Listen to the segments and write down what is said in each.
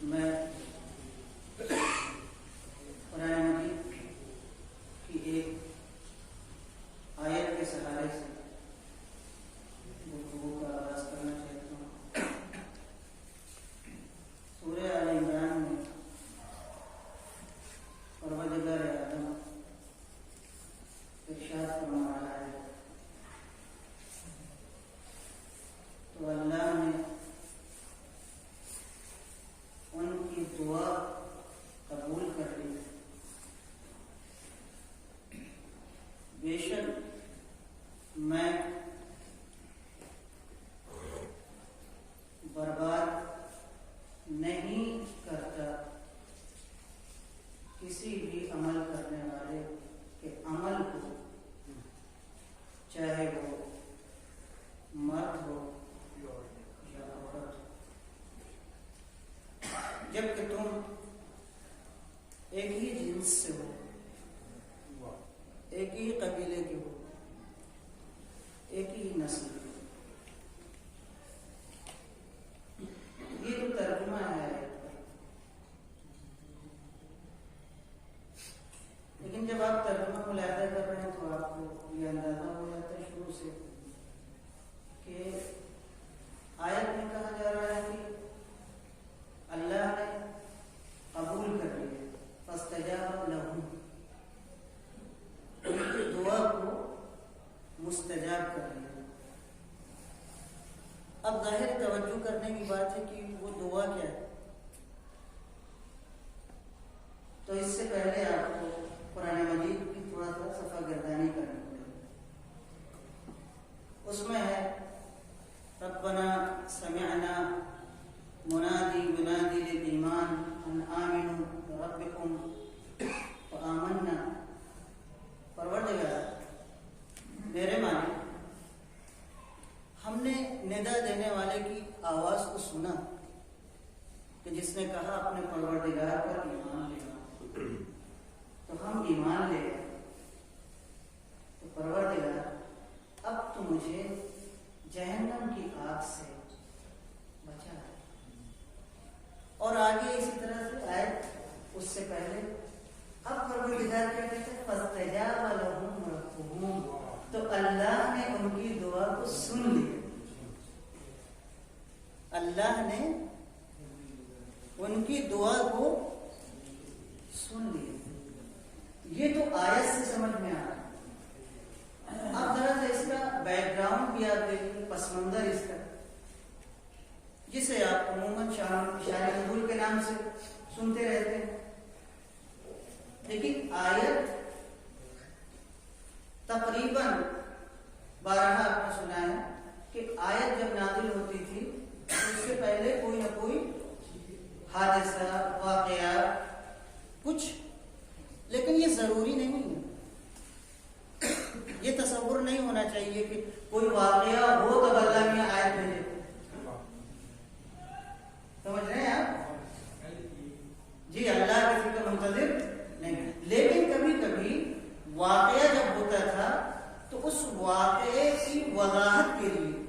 میں قرآن مجید کی ایک آیت کے سہارے سے گفتگو کا آغاز کرنا چاہتا ہوں۔ سورہ آل عمران میں پروردگار عالم ارشاد فرما رہا ہے، تو اللہ نے ان کی دعا قبول کر لی، بے شک میں برباد نہیں کرتا کسی بھی عمل کرنے والے کے عمل کو، چاہے وہ مرد ہو یا عورت ہو، جبکہ تم ایک ہی جنس سے ہو، ایک ہی قبیلے کے ہو، ایک ہی نسل کے ہو۔ یہ تو ترجمہ ہے، لیکن جب آپ ترجمہ ملاحظہ کر رہے ہیں تو آپ کو یہ اندازہ ہو جاتا ہے شروع سے کہ آیت میں کہا جا رہا ہے کہ اللہ نے قبول کر لیا، فاستجاب لہم، ان کی دعا کو مستجاب کر لیا۔ اب ظاہر توجہ کرنے کی بات ہے کہ وہ دعا کیا ہے، تو اس سے پہلے آپ کو قرآن مجید کی تھوڑا سا صفحہ گردانی کرنی پڑے گی۔ اس میں ہے ربنا سمعنا منادی ینادی للایمان ان آمنوا بربکم فآمنا، پروردگار میرے مالک، ہم نے ندا دینے والے کی آواز کو سنا کہ جس نے کہا اپنے پروردگار پر ایمان لے آؤ، تو ہم ایمان لے گئے، تو پروردگار اب تو مجھے جہنم کی آگ سے بچا ہے۔ اور آگے اسی طرح سے آیت اس سے پہلے اب پروردگار کیا کہتے ہیں، فاستجاب لہم ربہم، تو اللہ نے ان کی دعا کو سن لیا، اللہ نے ان کی دعا کو سن لیا۔ یہ تو آیت سے سمجھ میں آ رہا ہے۔ اب ذرا سا اس کا بیک گراؤنڈ بھی آپ دیکھیں، پس منظر اس کا، جسے آپ عموماً شان نزول کے نام سے سنتے رہتے ہیں، لیکن آیت تقریباً 12 آپ نے سنا ہے کہ آیت جب نازل ہوتی تھی تو اس سے پہلے کوئی نہ کوئی حادثہ، واقعہ، کچھ، لیکن یہ ضروری نہیں ہے، یہ تصور نہیں ہونا چاہیے کہ کوئی واقعہ ہو تب اللہ میں آیت بھیجے۔ سمجھ رہے ہیں آپ؟ جی اللہ کسی کا منتظر نہیں، لیکن کبھی کبھی واقعہ جب ہوتا تھا تو اس واقعے کی وضاحت کے لیے،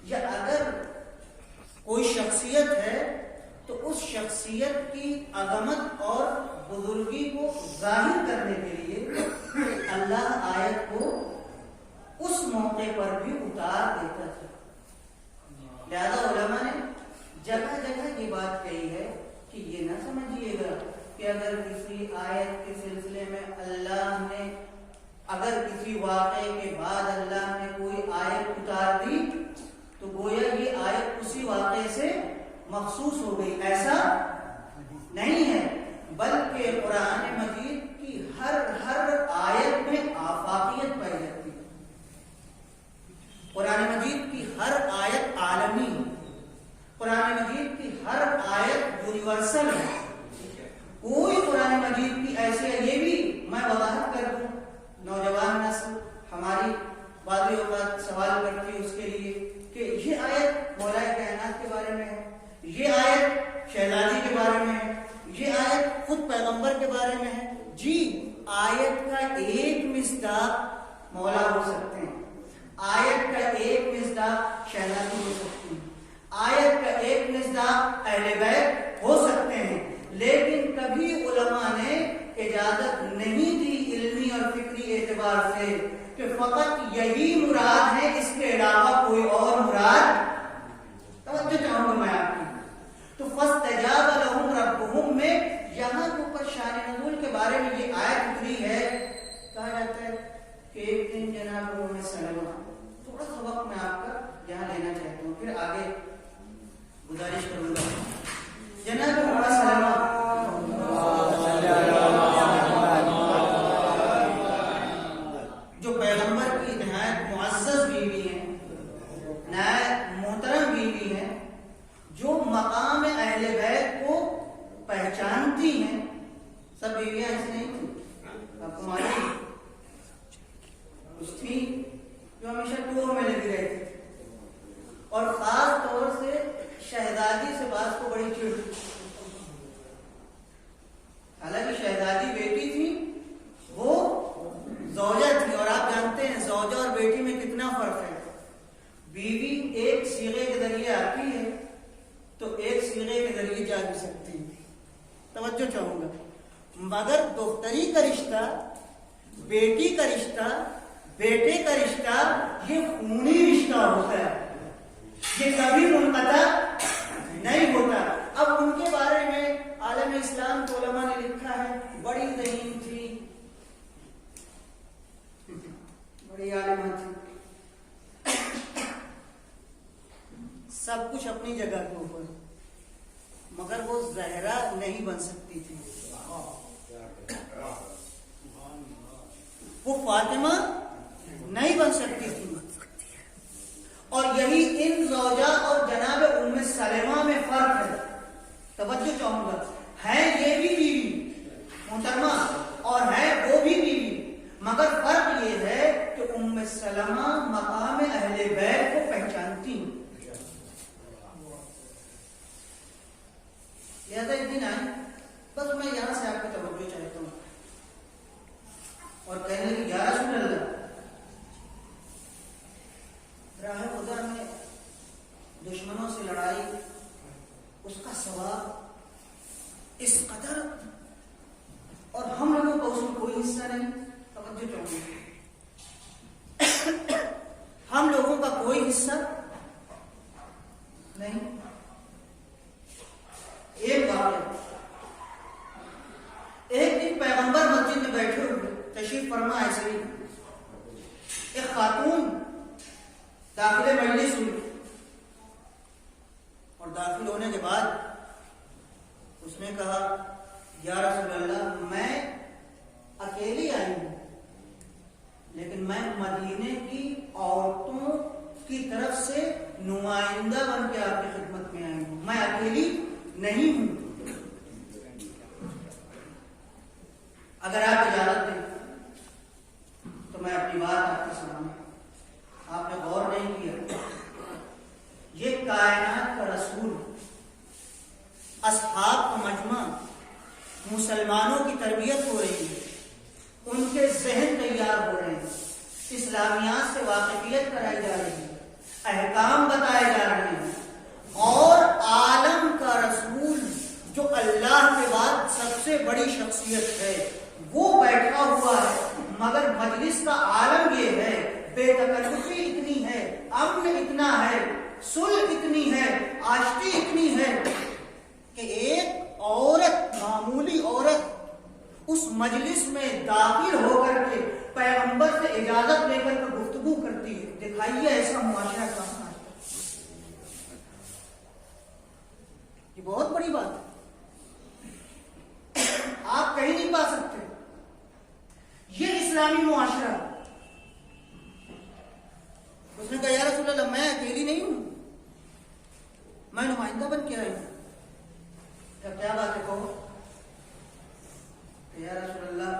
یا اگر کوئی شخصیت ہے تو اس شخصیت کی عظمت اور بزرگی کو ظاہر کرنے کے لیے اللہ آیت کو اس موقع پر بھی اتار دیتا تھا۔ لہذا علماء نے جگہ جگہ یہ بات کہی ہے کہ یہ نہ سمجھیے گا کہ اگر کسی آیت کے سلسلے میں اللہ نے، اگر کسی واقعے کے بعد اللہ نے کوئی آیت اتار دی تو گویا یہ آیت اسی واقعے سے مخصوص ہو گئی، ایسا نہیں ہے، بلکہ قرآن مجید کی ہر آیت میں آفاقیت پائی جاتی ہے۔ قرآن مجید کی ہر آیت عالمی، قرآن مجید کی ہر آیت یونیورسل ہے۔ کوئی قرآن مجید کی ایسی ہے، یہ بھی میں وضاحت کر دوں، نوجوان نسل ہماری بعض اوقات سوال کرتی ہے اس کے لیے کہ یہ آیت مولا کائنات کے بارے میں ہے، یہ آیت شہزادی کے بارے میں ہے، یہ آیت خود پیغمبر کے بارے میں ہے۔ جی آیت کا ایک مصداق مولا ہو سکتے ہیں، آیت کا ایک مصداق شہزادی ہو سکتی ہے، آیت کا ایک مصداق اہل بیت ہو لے کہ فقط یہی مراد ہے، اس کے علاوہ کوئی اور مراد، توجہ چاہوں گا میں آپ کی. تو فاستجاب لهم ربهم میں یہاں کے اوپر شان نزول کے بارے میں یہ آیت اتری ہے. کہا جاتا ہے کہ ایک دن جناب ام سلمہ، تھوڑا سا وقت میں آپ کا یہاں لینا چاہتا ہوں، پھر آگے گزارش کروں گا. جناب ام سلمہ جو پیغمبر کی نہایت معزز بیوی ہیں، نہایت محترم بیوی ہیں، جو مقام اہل بیت کو پہچانتی ہیں. سب بیویاں ایسے نہیں تھیں، آپ کو معلوم کچھ تھی جو ہمیشہ ٹور میں لگی رہتی تھی، اور خاص طور سے شہزادی سے بعض کو بڑی چڑ. حالانکہ شہزادی بیٹی تھی، وہ زوجہ تھی، اور آپ جانتے ہیں زوجہ اور بیٹی میں کتنا فرق ہے. بیوی ایک صیغے کے ذریعے آتی ہے تو ایک صیغے کے ذریعے جا بھی سکتی ہے. توجہ چاہوں گا. مگر دختری کا رشتہ، بیٹی کا رشتہ، بیٹے کا رشتہ، یہ خونی رشتہ ہوتا ہے، یہ کبھی منقطع نہیں ہوتا. اب ان کے بارے میں عالم اسلام کے علماء نے لکھا ہے، بڑی ذہین تھی، بڑی عالمہ تھی، سب کچھ اپنی جگہ کے اوپر، مگر وہ زہرا نہیں بن سکتی تھی. وہ فاطمہ نہیں بن سکتی تھی. اور یہی ان زوجہ اور جناب ام سلمہ میں فرق ہے. توجہ چاہوں گا. ہے یہ بھی بیوی محترمہ اور ہے وہ بھی بیوی، مگر فرق یہ ہے کہ ام سلمہ مقام اہل بیت کو پہچانتی ہیں. لہذا ایک دن آئے، بس میں یہاں سے آپ کی توجہ چاہتا ہوں، اور کہنے لگی یا رسول اللہ، راہ خدا میں دشمنوں سے لڑائی، اس کا ثواب اس قدر، اور ہم لوگوں کو اس میں کوئی حصہ نہیں. توجہ چاہوں گی، ہم لوگوں کا کوئی حصہ نہیں. ایک بات ہے، ایک دن پیغمبر مسجد میں بیٹھے ہوئے تشریف فرما، ایسے ہی ایک خاتون داخل مجلس ہوئی، اور داخل ہونے کے بعد اس نے کہا یا رسول اللہ، میں اکیلی آئی ہوں، لیکن میں مدینے کی عورتوں کی طرف سے نمائندہ بن کے آپ کی خدمت میں آئی ہوں، میں اکیلی نہیں ہوں. اگر آپ اجازت دیں تو میں اپنی بات آپ کے سامنے، آپ نے غور نہیں کیا، یہ کائنات کا رسول، اصحاب کا مجمع، مسلمانوں کی تربیت ہو رہی ہے، ان کے ذہن تیار ہو رہے ہیں، اسلامیات سے واقفیت کرائی جا رہی ہے، احکام بتائے جا رہے ہیں، اور عالم کا رسول جو اللہ کے بعد سب سے بڑی شخصیت ہے وہ بیٹھا ہوا ہے، مگر مجلس کا عالم یہ ہے، بے تکلفی اتنی ہے، امن اتنا ہے، صلح اتنی ہے، آشتی اتنی ہے کہ ایک عورت، معمولی عورت اس مجلس میں داخل ہو کر کے پیغمبر سے اجازت لے کر کے گفتگو کرتی ہے. دکھائیے ایسا معاشرہ کہاں ہے. یہ بہت بڑی بات ہے، آپ کہیں نہیں پا سکتے. یہ اسلامی معاشرہ. اس نے کہا یا رسول اللہ، میں اکیلی نہیں ہوں، میں نمائندہ بن کے آئی ہوں. کیا بات ہے، کہو. یا رسول اللہ،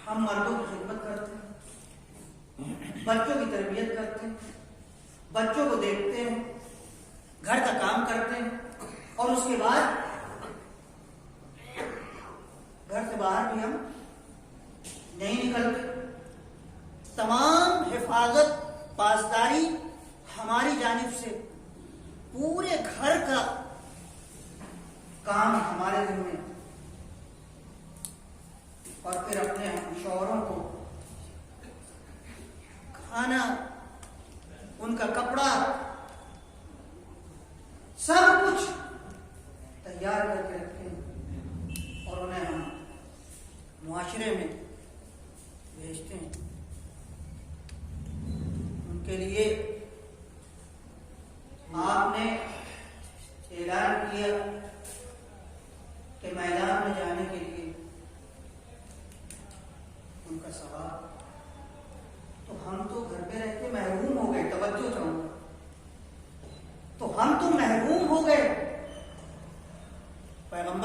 ہم مردوں کی خدمت کرتے ہیں، بچوں کی تربیت کرتے ہیں، بچوں کو دیکھتے ہیں، گھر کا کام کرتے ہیں، اور اس کے بعد گھر سے باہر بھی ہم نہیں نکلتے. تمام حفاظت پاسداری ہماری جانب سے، پورے گھر کا کام ہمارے ذمہ، اور پھر اپنے شوہروں کو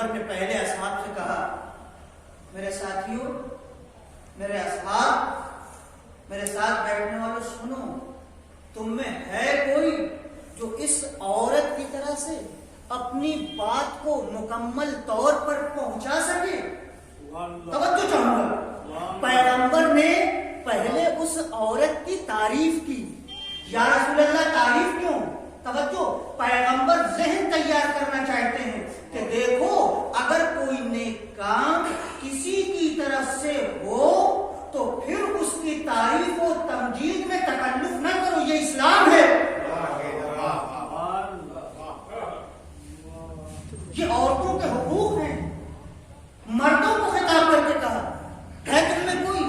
پیغمبر نے پہلے اصحاب سے کہا میرے ساتھیوں، میرے اصحاب، میرے ساتھ بیٹھنے والوں سنو، تم میں ہے کوئی جو اس عورت کی طرح سے اپنی بات کو مکمل طور پر پہنچا سکے؟ توجہ چاہوں گا، پیغمبر نے پہلے اس عورت کی تعریف کی. یا رسول اللہ تعریف کیوں؟ توجہ، پیغمبر ذہن تیار کرنا چاہتے ہیں کہ دیکھو اگر کوئی نیک کام کسی کی طرف سے ہو تو پھر اس کی تعریف و تمجید میں تکلف نہ کرو، یہ اسلام ہے. یہ عورتوں کے حقوق ہیں. مردوں کو خطاب کر کے کہا ہے تم میں کوئی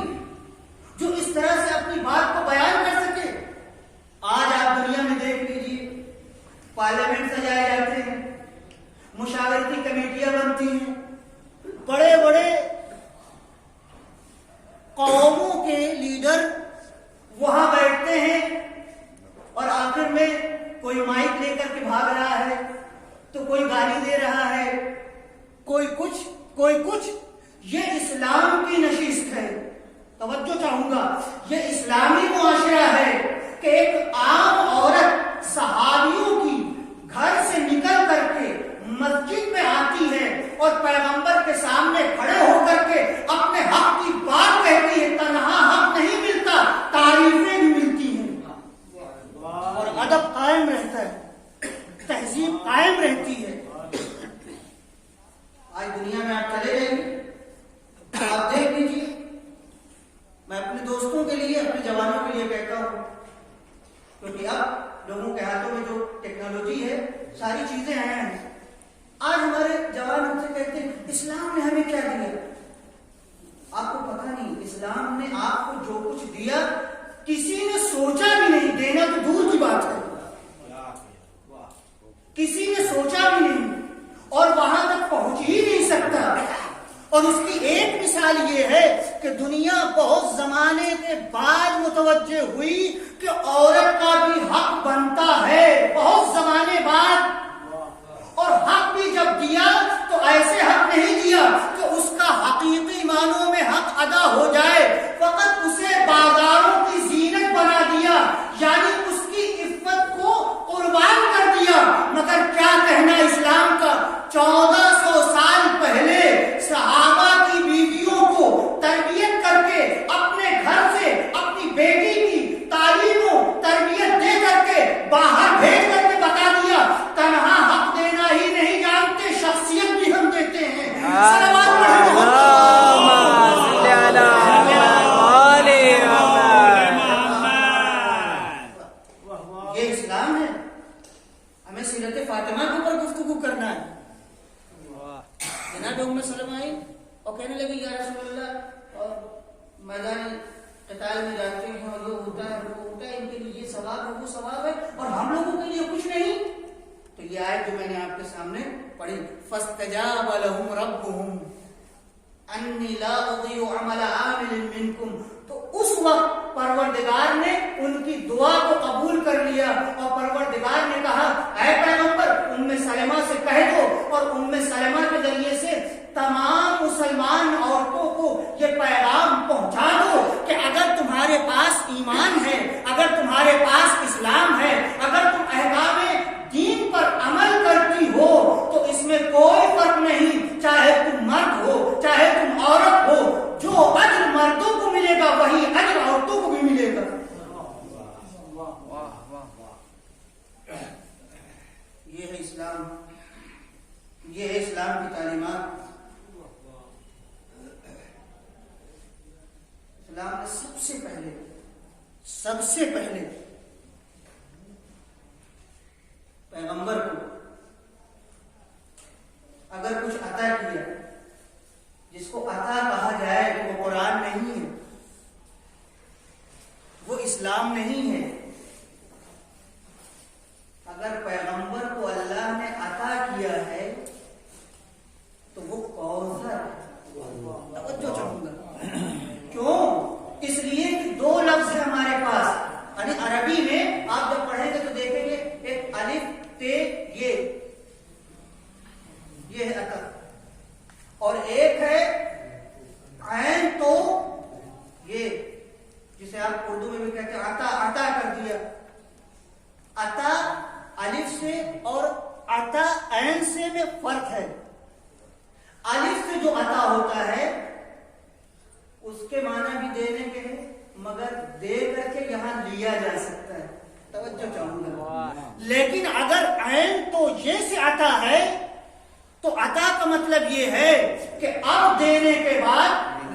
جو اس طرح سے اپنی بات کو بیان کر سکے؟ آج آپ دنیا میں دیکھ لیجیے، پارلیمنٹ سجائے جاتے ہیں، مشاورتی کمیٹیاں بنتی ہیں، بڑے بڑے قوموں کے لیڈر وہاں بیٹھتے ہیں اور آخر میں کوئی مائک لے کر کے بھاگ رہا ہے تو کوئی گالی دے رہا ہے، کوئی کچھ کوئی کچھ. یہ اسلام کی نشست ہے. توجہ چاہوں گا، یہ اسلامی معاشرہ ہے کہ ایک عام عورت صحابیوں کی گھر سے نکل کر کے مسجد میں آتی ہے اور پیغمبر کے سامنے کھڑے ہو کر کے اپنے حق کی بات کہتی ہے. تنہا حق نہیں ملتا، تعریفیں بھی ملتی ہیں اور ادب قائم رہتا ہے، تہذیب قائم رہتی ہے. آج دنیا میں آپ چلے جائیں، آپ دیکھ لیجیے، میں اپنے دوستوں کے لیے، اپنے جوانوں کے لیے کہتا ہوں، کیونکہ اب لوگوں کے ہاتھوں میں جو ٹیکنالوجی ہے ساری چیزیں ہیں. آج ہمارے جوان ہم سے کہتے ہیں اسلام نے ہمیں کیا دیا؟ آپ کو پتہ نہیں، اسلام نے آپ کو جو کچھ دیا کسی نے سوچا بھی نہیں، دینا تو دور کی بات ہے، کسی نے سوچا بھی نہیں اور وہاں تک پہنچ ہی نہیں سکتا. اور اس کی ایک مثال یہ ہے کہ دنیا بہت زمانے کے بعد متوجہ ہوئی کہ عورت کا بھی حق بنتا ہے، بہت زمانے بعد. اور حق بھی جب دیا تو ایسے حق نہیں دیا کہ اس کا حقیقی معنوں میں حق ادا ہو جائے، فقط اسے بازاروں کی زینت بنا دیا، یعنی اس کی عفت کو قربان کر دیا. مگر کیا کہنا اسلام کا؟ 1400 سال پہلے صحابہ کی بیویوں کو تربیت کر کے اپنے گھر سے اپنی بیٹی کی تعلیم و تربیت دے کر کے باہر بھیج کر کے بتا دیا تنہا حق دینا ہی نہیں جانتے، شخصیت بھی ہم دیتے ہیں. یہ اسلام ہے. ہمیں سیرت فاطمہ کے اوپر گفتگو کرنا ہے. جناب ام سلمہ آئی اور کہنے لگی یا رسول اللہ، اور میدان قتال میں جاتے ہیں اور یہ ہوتا ہے وہ ہوتا ہے، ان کے لیے یہ ثواب ہے وہ ثواب ہے اور ہم لوگوں کے لیے کچھ نہیں. تو یہ آیت جو میں نے آپ کے سامنے پڑھی، فاستجاب لهم ربهم انی لا اضیع عمل عامل منکم، تو اس وقت پروردگار نے ان کی دعا کو قبول کر لیا اور پروردگار نے کہا اے پیغمبر ام سلمہ سے کہہ دو، اور ام سلمہ کے ذریعے سے تمام مسلمان عورتوں کو یہ پیغام پہنچا دو کہ اگر تمہارے پاس ایمان ہے، اگر تمہارے پاس اسلام ہے، اگر تم احکام دین پر عمل کرتی ہو تو اس میں کوئی فرق نہیں، چاہے تم مرد ہو چاہے تم عورت ہو، جو اجر مردوں کو ملے گا وہی اجر عورتوں کو بھی ملے گا. یہ ہے اسلام، یہ ہے اسلام کی تعلیمات. اسلام نے سب سے پہلے پیغمبر کو اگر کچھ عطا کیا جس کو عطا کہا جائے تو وہ قرآن نہیں ہے، وہ اسلام نہیں ہے. اگر پیغمبر کو اللہ نے عطا کیا ہے تو وہ کوثر ہے. توجہ چاہوں گا، کیوں؟ اس لیے کہ دو لفظ ہیں ہمارے پاس. یعنی عربی میں آپ جب پڑھیں گے تو دیکھیں گے ایک الف تے یہ ہے عطا، عطا عین سے میں فرق ہے. الف سے جو عطا ہوتا ہے اس کے معنی بھی دینے کے ہیں، مگر دے کر کے یہاں لیا جا سکتا ہے. توجہ چاہوں گا. لیکن اگر عین تو یہ سے عطا ہے تو عطا کا مطلب یہ ہے کہ اب دینے کے بعد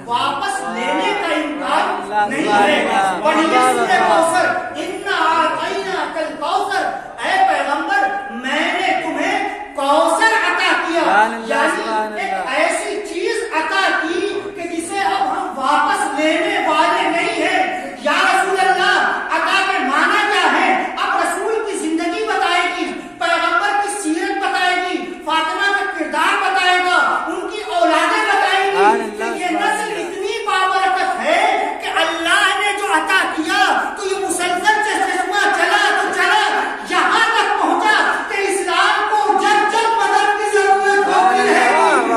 واپس لینے کا امکان نہیں ہے. پڑھیے سورہ کوثر، اِنَّا أَعْطَيْنَاكَ الْكَوْثَرَ، اے پیغمبر میں نے تمہیں کوثر عطا کیا، یعنی ایک ایسی چیز عطا کی کہ جسے اب ہم واپس لینے والے نہیں ہیں. یا رسول اللہ، عطا کے معنی کیا ہے؟ اب رسول کی زندگی بتائے گی، پیغمبر کی سیرت بتائے گی، فاطمہ کا کردار بتائے گا، ان کی اولادیں بتائیں گی کہ یہ نسل اتنی بابرکت ہے کہ اللہ نے جو عطا کیا تو یہ مسلسل چشمہ چلا تو چلا، یہاں تک پہنچا کہ اسلام کو جب جب مدد کی ضرورت ہوتی ہے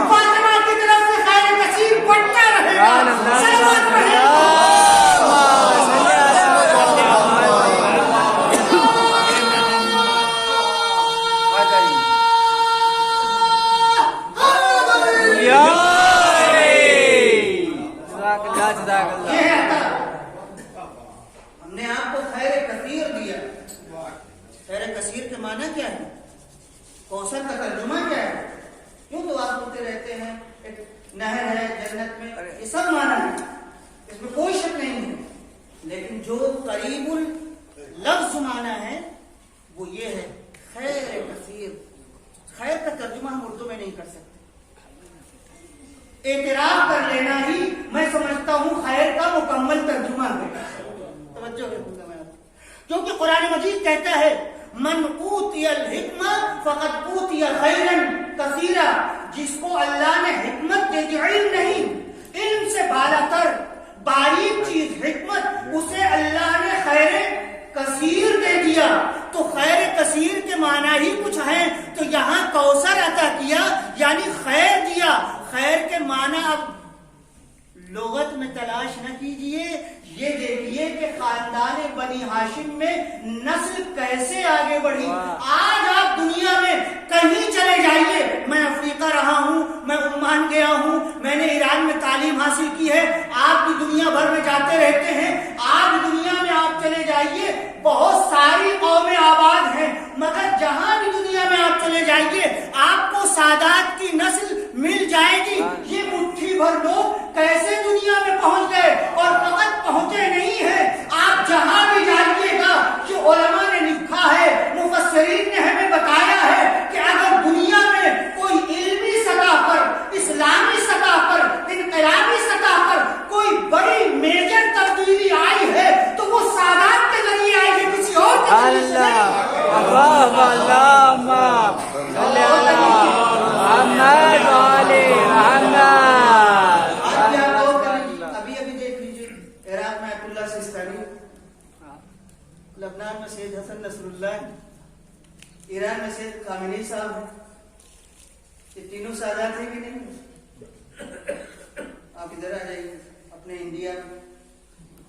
فاطمہ کی طرف سے خیر کثیر بڑھتا رہے گا. سلامت رہے گا. ہم نے آپ کو خیر کثیر دیا. خیر کثیر کے معنی کیا ہے؟ کوثر کا ترجمہ کیا ہے؟ کیوں تو آپ سنتے رہتے ہیں ایک نہر ہے جنت میں، یہ سب معنی ہے، اس میں کوئی شک نہیں ہے. لیکن جو قریب اللفظ معنی ہے وہ یہ ہے خیر کثیر. خیر کا ترجمہ ہم اردو میں نہیں کر سکتے. اعتراف کر لینا ہی میں سمجھتا ہوں خیر کا مکمل ترجمہ ہے. توجہ رکھوں گا میں، کیونکہ قرآن مجید کہتا ہے من اوتی الحکمہ فقد اوتی خیرا کثیرا، جس کو اللہ نے حکمت دے دی، علم نہیں، علم سے بالا تر باریک چیز حکمت، اسے اللہ نے خیر کثیر دے دیا. تو خیر کثیر کے معنی ہی کچھ ہیں، تو یہاں کوثر عطا کیا یعنی خیر دیا. خیر کے معنی اب لغت میں تلاش نہ کیجئے، یہ دیکھیے کہ خاندان بنی ہاشم میں نسل کیسے آگے بڑھی. آج آپ دنیا میں کہیں چلے جائیے، میں افریقہ رہا ہوں، میں عمان گیا ہوں، میں نے ایران میں تعلیم حاصل کی ہے، آپ بھی دنیا بھر میں جاتے رہتے ہیں. آج دنیا میں آپ چلے جائیے، بہت ساری قومیں آباد ہیں، مگر جہاں بھی دنیا میں آپ چلے جائیے آپ کو سادات کی نسل مل جائے گی. یہ مٹھی بھر لوگ کیسے دنیا میں پہنچ گئے، اور فقط پہنچے نہیں ہیں، آپ جہاں بھی جائیے گا جو علماء نے لکھا ہے، مفسرین نے ہمیں بتایا ہے کہ اگر دنیا میں کوئی علمی سطح پر، اسلامی سطح پر، انقلابی سطح پر کوئی بڑی میجر تبدیلی آئی ہے تو وہ سادات کے ذریعے آئی ہے، کسی اور کے ذریعے سے نہیں. لبنان میں سید حسن نصر اللہ، ایران میں سید خامنئی صاحب ہیں. یہ تینوں سادات ہیں کہ نہیں؟ آپ ادھر آ جائیے اپنے انڈیا میں،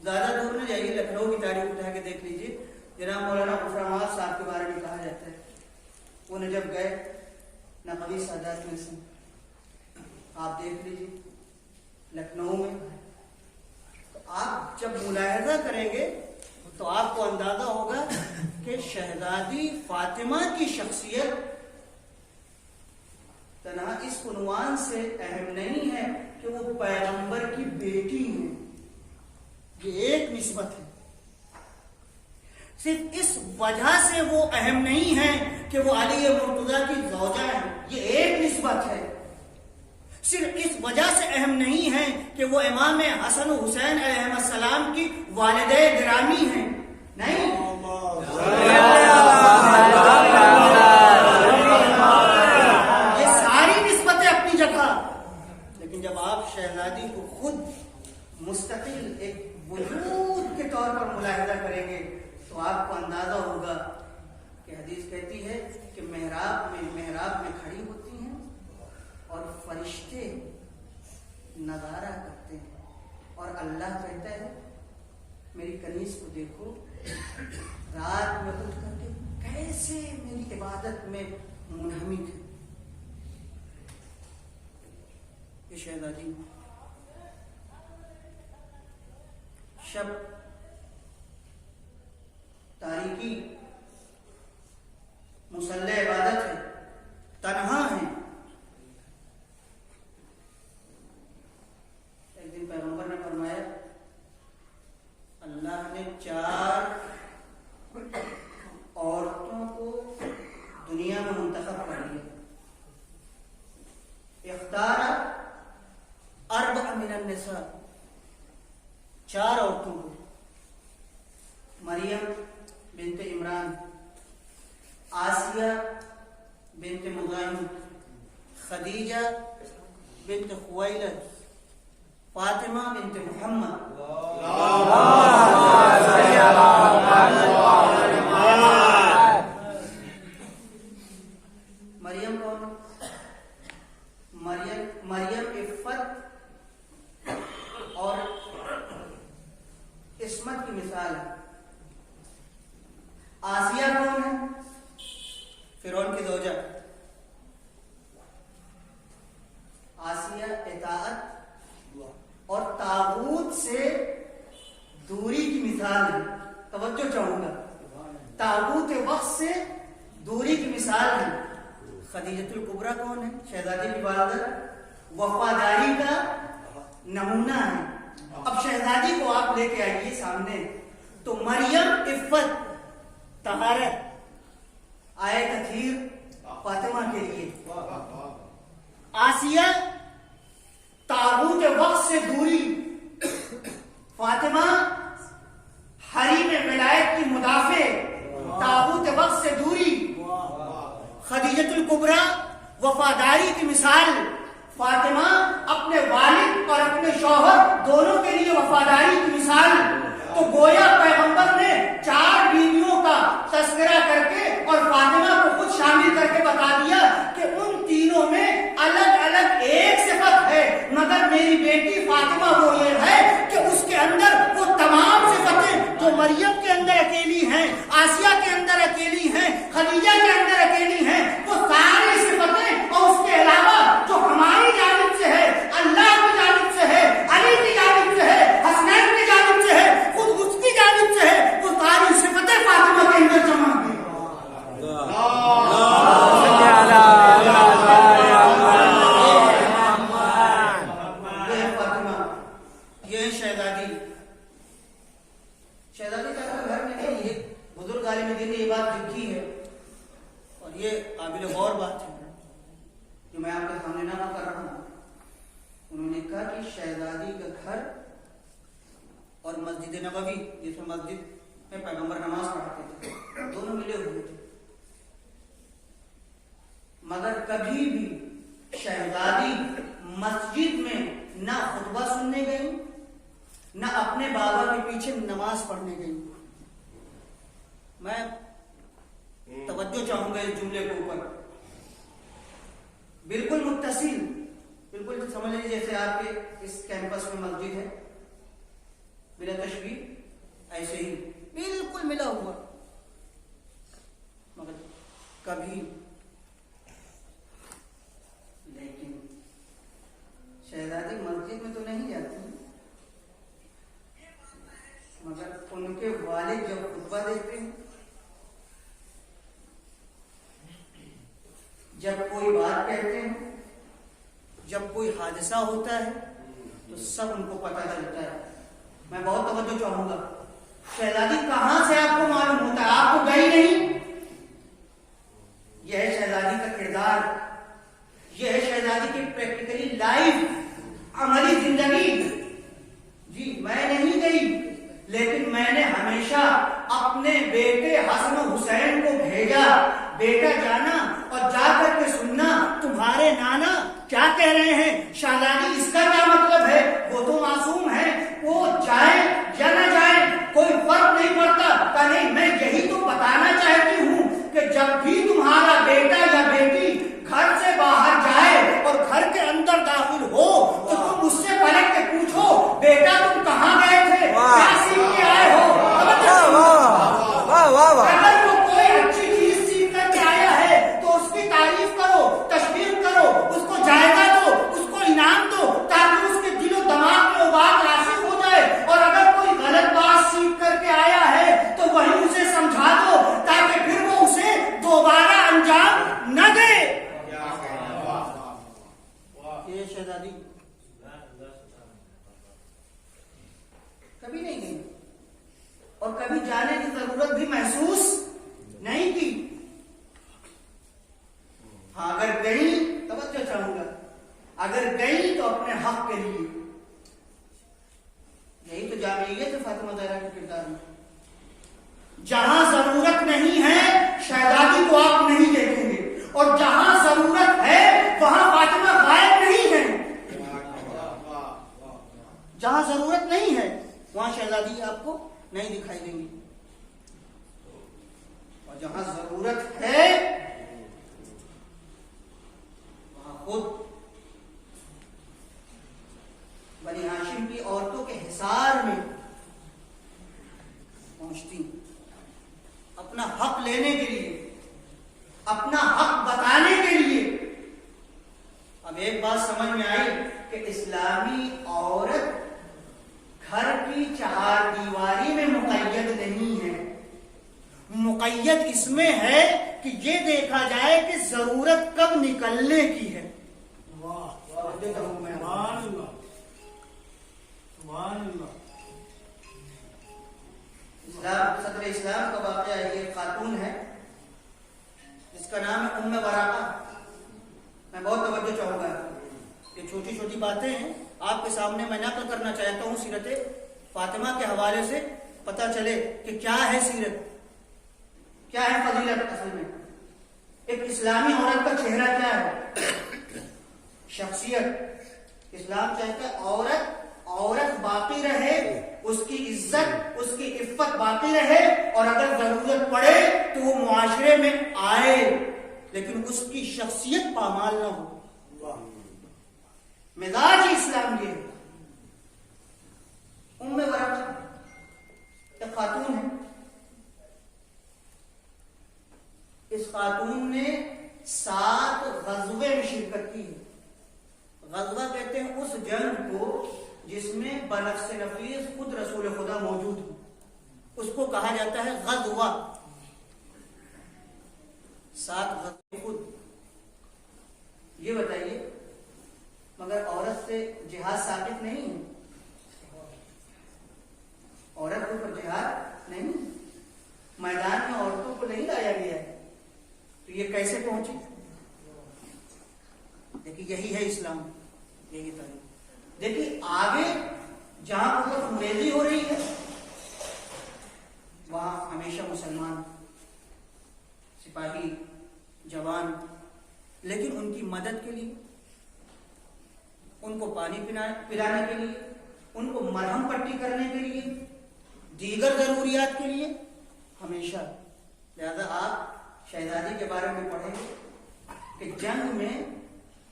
زیادہ دور نہ جائیے، لکھنؤ کی تاریخ اٹھا کے دیکھ لیجیے. جناب مولانا غفر احمد صاحب کے بارے میں کہا جاتا ہے وہ نجب گئے نقوی سادات میں سے. آپ دیکھ لیجیے لکھنؤ میں. تو آپ جب ملاحظہ کریں گے تو آپ کو اندازہ ہوگا کہ شہزادی فاطمہ کی شخصیت تنہا اس عنوان سے اہم نہیں ہے کہ وہ پیغمبر کی بیٹی ہے، یہ ایک نسبت ہے. صرف اس وجہ سے وہ اہم نہیں ہے کہ وہ علی مرتضیٰ کی زوجہ ہے، یہ ایک نسبت ہے. صرف اس وجہ سے اہم نہیں ہے کہ وہ امام حسن و حسین علیہ السلام کی والدہ گرامی ہیں، نہیں. یہ ساری نسبتیں اپنی جگہ، لیکن جب آپ شہزادی کو خود مستقل ایک وجود کے طور پر ملاحظہ کریں گے تو آپ کو اندازہ ہوگا کہ حدیث کہتی ہے کہ محراب میں کھڑی ہوتی ہیں اور فرشتے نظارہ کرتے ہیں اور اللہ کہتا ہے میری کنیز کو دیکھو، رات میں اٹھ کر کے کیسے میری عبادت میں منہمک ہے. یہ شہزادی شب تاریکی مصلی عبادت ہے، تنہا ہے. ایک دن پیغمبر نے فرمایا اللہ نے 4 عورتوں کو دنیا میں منتخب کر دیا. اختار 4 من النساء، 4 عورتوں کو، مریم بنت عمران، آسیہ بنت مزاحم، خدیجہ بنت خویلد، فاطمہ بنت محمد. مریم کون؟ مریم عفت اور عصمت کی مثال ہے. آسیہ کون ہے؟ فرعون کی زوجہ. آسیہ اطاعت اور طاغوت سے دوری کی مثال ہے. توجہ چاہوں گا، طاغوت وقت سے دوری کی مثال ہے. خدیجۃ الکبریٰ کون ہے؟ شہزادی کی والدہ، وفاداری کا نمونہ ہے. اب شہزادی کو آپ لے کے آئیے سامنے. تو مریم عفت طہارت، آئے تطہیر فاطمہ کے لیے. آسیہ طاغوت وقت سے دوری، فاطمہ حریم ولایت کی مدافع، طاغوت وقت سے دوری. خدیجۃ الکبریٰ وفاداری کی مثال. فاطمہ اپنے والد اور اپنے شوہر دونوں کے لیے وفاداری کی مثال. تو گویا پیغمبر نے 4 بیویوں کا تذکرہ کر کے اور فاطمہ کو خود شامل کر کے بتا دیا کہ ان تینوں میں الگ الگ ایک صفت ہے، مگر میری بیٹی فاطمہ وہ یہ ہے کہ اس کے اندر وہ تمام صفتیں جو مریم کے اندر اکیلی ہیں، آسیہ کے اندر اکیلی ہیں، خدیجہ کے اندر اکیلی ہیں، وہ ساری صفتیں اور اس کے علاوہ جو ہماری جانب سے ہے، اللہ کی جانب سے ہے، علی کی جانب سے ہے، حسنین کی جانب سے ہے، خود اس کی جانب سے ہے، وہ ساری صفتیں فاطمہ کے اندر جمع ہیں. یہ شہزادی کا گھر میں نہیں ہے. بزرگ عالم دین نے یہ بات لکھی ہے اور یہ قابل غور بات ہے جو میں آپ کے سامنے نہ کر رہا ہوں. انہوں نے کہا کہ شہزادی کا گھر اور مسجد نبوی، جس میں مسجد میں پیغمبر نماز پڑھتے تھے، دونوں ملے ہوئے تھے. مگر کبھی بھی شہزادی مسجد میں نہ خطبہ سننے گئی، نہ اپنے بابا کے پیچھے نماز پڑھنے گئی. میں توجہ چاہوں گا اس جملے کے اوپر. بالکل متصل، بالکل سمجھ لیجیے جیسے آپ کے اس کیمپس میں مسجد ہے، بلا تشبیہ ایسے ہی بالکل ملا ہوا. مگر کبھی لیکن شہزادی مسجد میں تو نہیں جاتی، مگر ان کے والد جب خطبہ دیتے ہیں، جب کوئی بات کہتے ہیں، جب کوئی حادثہ ہوتا ہے تو سب ان کو پتہ چلتا ہے. میں بہت توجہ چاہوں گا. شہزادی کہاں سے آپ کو معلوم ہوتا ہے؟ آپ کو گئی نہیں. یہ ہے شہزادی کا کردار، یہ ہے شہزادی کی پریکٹیکلی لائف، عملی زندگی. جی میں نہیں گئی، لیکن میں نے ہمیشہ اپنے بیٹے حسن و حسین کو بھیجا، بیٹا جانا اور جا کر کے سننا تمہارے نانا کیا کہہ رہے ہیں. شہزادی اس کا کیا مطلب ہے؟ وہ تو معصوم ہے، وہ جائیں یا نہ جائیں کوئی فرق نہیں پڑتا. کہ نہیں، میں یہی تو بتانا چاہتی ہوں کہ جب بھی تمہارا بیٹا یا بیٹی گھر سے باہر جائے اور گھر کے اندر داخل ہو تو تم اس سے پلٹ کے پوچھو بیٹا تم کہاں گئے تھے، کیا سیکھ کے آئے ہو. اگر وہ کوئی اچھی یہ شہزادی کبھی نہیں گئی اور کبھی جانے کی ضرورت بھی محسوس نہیں کی. ہاں اگر گئی، توجہ چاہوں گا، اگر گئی تو اپنے حق کے لیے. یہی تو جامعیت ہے فاطمہ زہرا کے کردار میں. جہاں ضرورت نہیں ہے شہزادی کو آپ نہیں دیکھیں گے، اور جہاں ضرورت ہے وہاں فاطمہ غائب نہیں ہے. جہاں ضرورت نہیں ہے وہاں شہزادی آپ کو نہیں دکھائی دیں گی، اور جہاں ضرورت ہے وہاں خود بنی ہاشم کی عورتوں کے حصار میں پہنچتی، اپنا حق لینے کے لیے، اپنا حق بتانے کے لیے. اب ایک بات سمجھ میں آئی کہ اسلامی عورت گھر کی چہار دیواری میں مقید نہیں ہے. مقید اس میں ہے کہ یہ دیکھا جائے کہ ضرورت کب نکلنے کی ہے. صدر اسلام کا واقعہ یہ خاتون ہے جس کا نام ہے ام ورقہ. میں بہت توجہ چاہوں گا، یہ چھوٹی چھوٹی باتیں ہیں آپ کے سامنے میں نقل کرنا چاہتا ہوں سیرت فاطمہ کے حوالے سے، پتہ چلے کہ کیا ہے سیرت، کیا ہے فضیلت. اصل میں ایک اسلامی عورت کا چہرہ کیا ہے، شخصیت. اسلام چاہتا ہے عورت باقی رہے، اس کی عزت، اس کی عفت باقی رہے، اور اگر ضرورت پڑے تو وہ معاشرے میں آئے، لیکن اس کی شخصیت پامال نہ ہو. مزاج اسلام یہ ہے. ام ورقہ ایک خاتون ہے. اس خاتون نے 7 غزوے میں شرکت کی ہے. غزوہ کہتے ہیں اس جنگ کو جس میں بنفس نفیس خود رسول خدا موجود ہو، اس کو کہا جاتا ہے غزوہ. 7 غزوے خود. یہ بتائیے مگر عورت سے جہاد ثابت نہیں ہے، عورت کے اوپر جہاد نہیں، میدان میں عورتوں کو نہیں لایا گیا ہے، تو یہ کیسے پہنچی؟ دیکھیے یہی ہے اسلام، یہی تعلیم. دیکھیے آگے جہاں پر انگریزی ہو رہی ہے وہاں ہمیشہ مسلمان سپاہی جوان، لیکن ان کی مدد کے لیے، ان کو پانی پلانے کے لیے، ان کو مرہم پٹی کرنے کے لیے، دیگر ضروریات کے لیے ہمیشہ. لہذا آپ شہزادی کے بارے میں پڑھیں گے کہ جنگ میں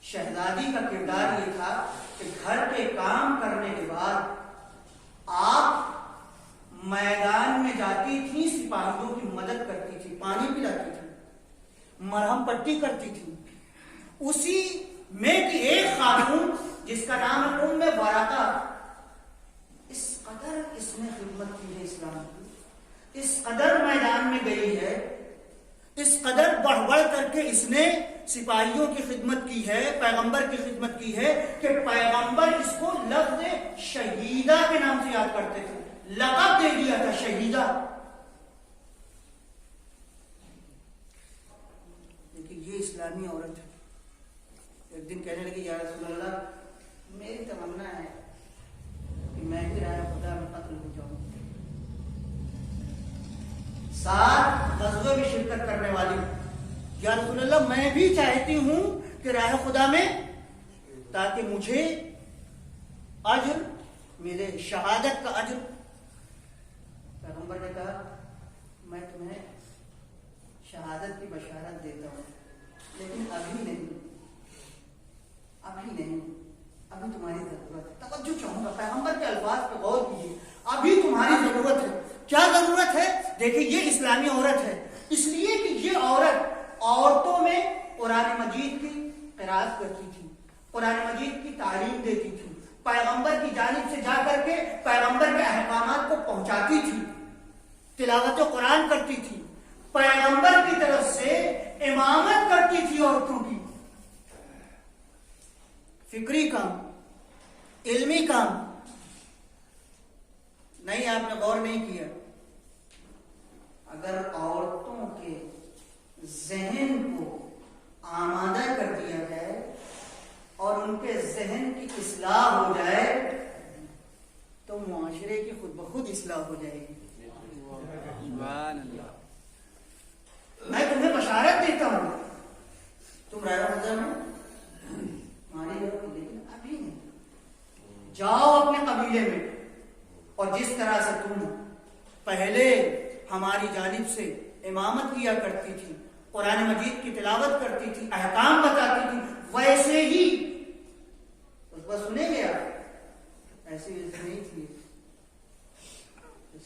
شہزادی کا کردار یہ تھا کہ گھر کے کام کرنے کے بعد آپ میدان میں جاتی تھی، سپاہیوں کی مدد کرتی تھی، پانی پلاتی تھی، مرہم پٹی کرتی تھی. اسی میں کی ایک خاتون جس کا نام ہے ام ورقہ، اس قدر اس نے خدمت کی ہے اسلام کی، اس قدر میدان میں گئی ہے، اس قدر بڑھ بڑھ کر کے اس نے سپاہیوں کی خدمت کی ہے، پیغمبر کی خدمت کی ہے کہ پیغمبر اس کو لفظ شہیدہ کے نام سے یاد کرتے تھے، لقب دے دیا تھا شہیدہ. لیکن یہ اسلامی عورت ہے. ایک دن کہنے لگی یا رسول اللہ میری تمنا ہے کہ میں بھی رائے خدا میں قتل ہو جاؤں. 7 غزوے میں شرکت کرنے والی، یا رسول اللہ میں بھی چاہتی ہوں کہ راہ خدا میں، تاکہ مجھے اجر ملے، شہادت کا اجر. پیغمبر نے کہا میں تمہیں شہادت کی بشارت دیتا ہوں، لیکن ابھی نہیں، ابھی نہیں، ابھی تمہاری ضرورت ہے. توجہ چاہوں گا پیغمبر کے الفاظ پہ غور کیجیے. ابھی تمہاری ضرورت ہے. کیا ضرورت ہے؟ دیکھیے یہ اسلامی عورت ہے، اس لیے کہ یہ عورت عورتوں میں قرآن مجید کی قراءت کرتی تھی، قرآن مجید کی تعلیم دیتی تھی، پیغمبر کی جانب سے جا کر کے پیغمبر کے احکامات کو پہنچاتی تھی، تلاوت قرآن کرتی تھی، پیغمبر کی طرف سے امامت کرتی تھی عورتوں کی. فکری کام، علمی کام نہیں، آپ نے غور نہیں کیا. اگر عورتوں کے ذہن کو آمادہ کر دیا جائے اور ان کے ذہن کی اصلاح ہو جائے تو معاشرے کی خود بخود اصلاح ہو جائے گی. میں تمہیں بشارت دیتا ہوں، تم رائے مدر میں مانی جاؤ، لیکن ابھی نہیں. جاؤ اپنے قبیلے میں، اور جس طرح سے تم پہلے ہماری جانب سے امامت کیا کرتی تھی، قرآن مجید کی تلاوت کرتی تھی، احکام بتاتی تھی، ویسے ہی اس پر سنے گیا. ایسی نہیں تھی.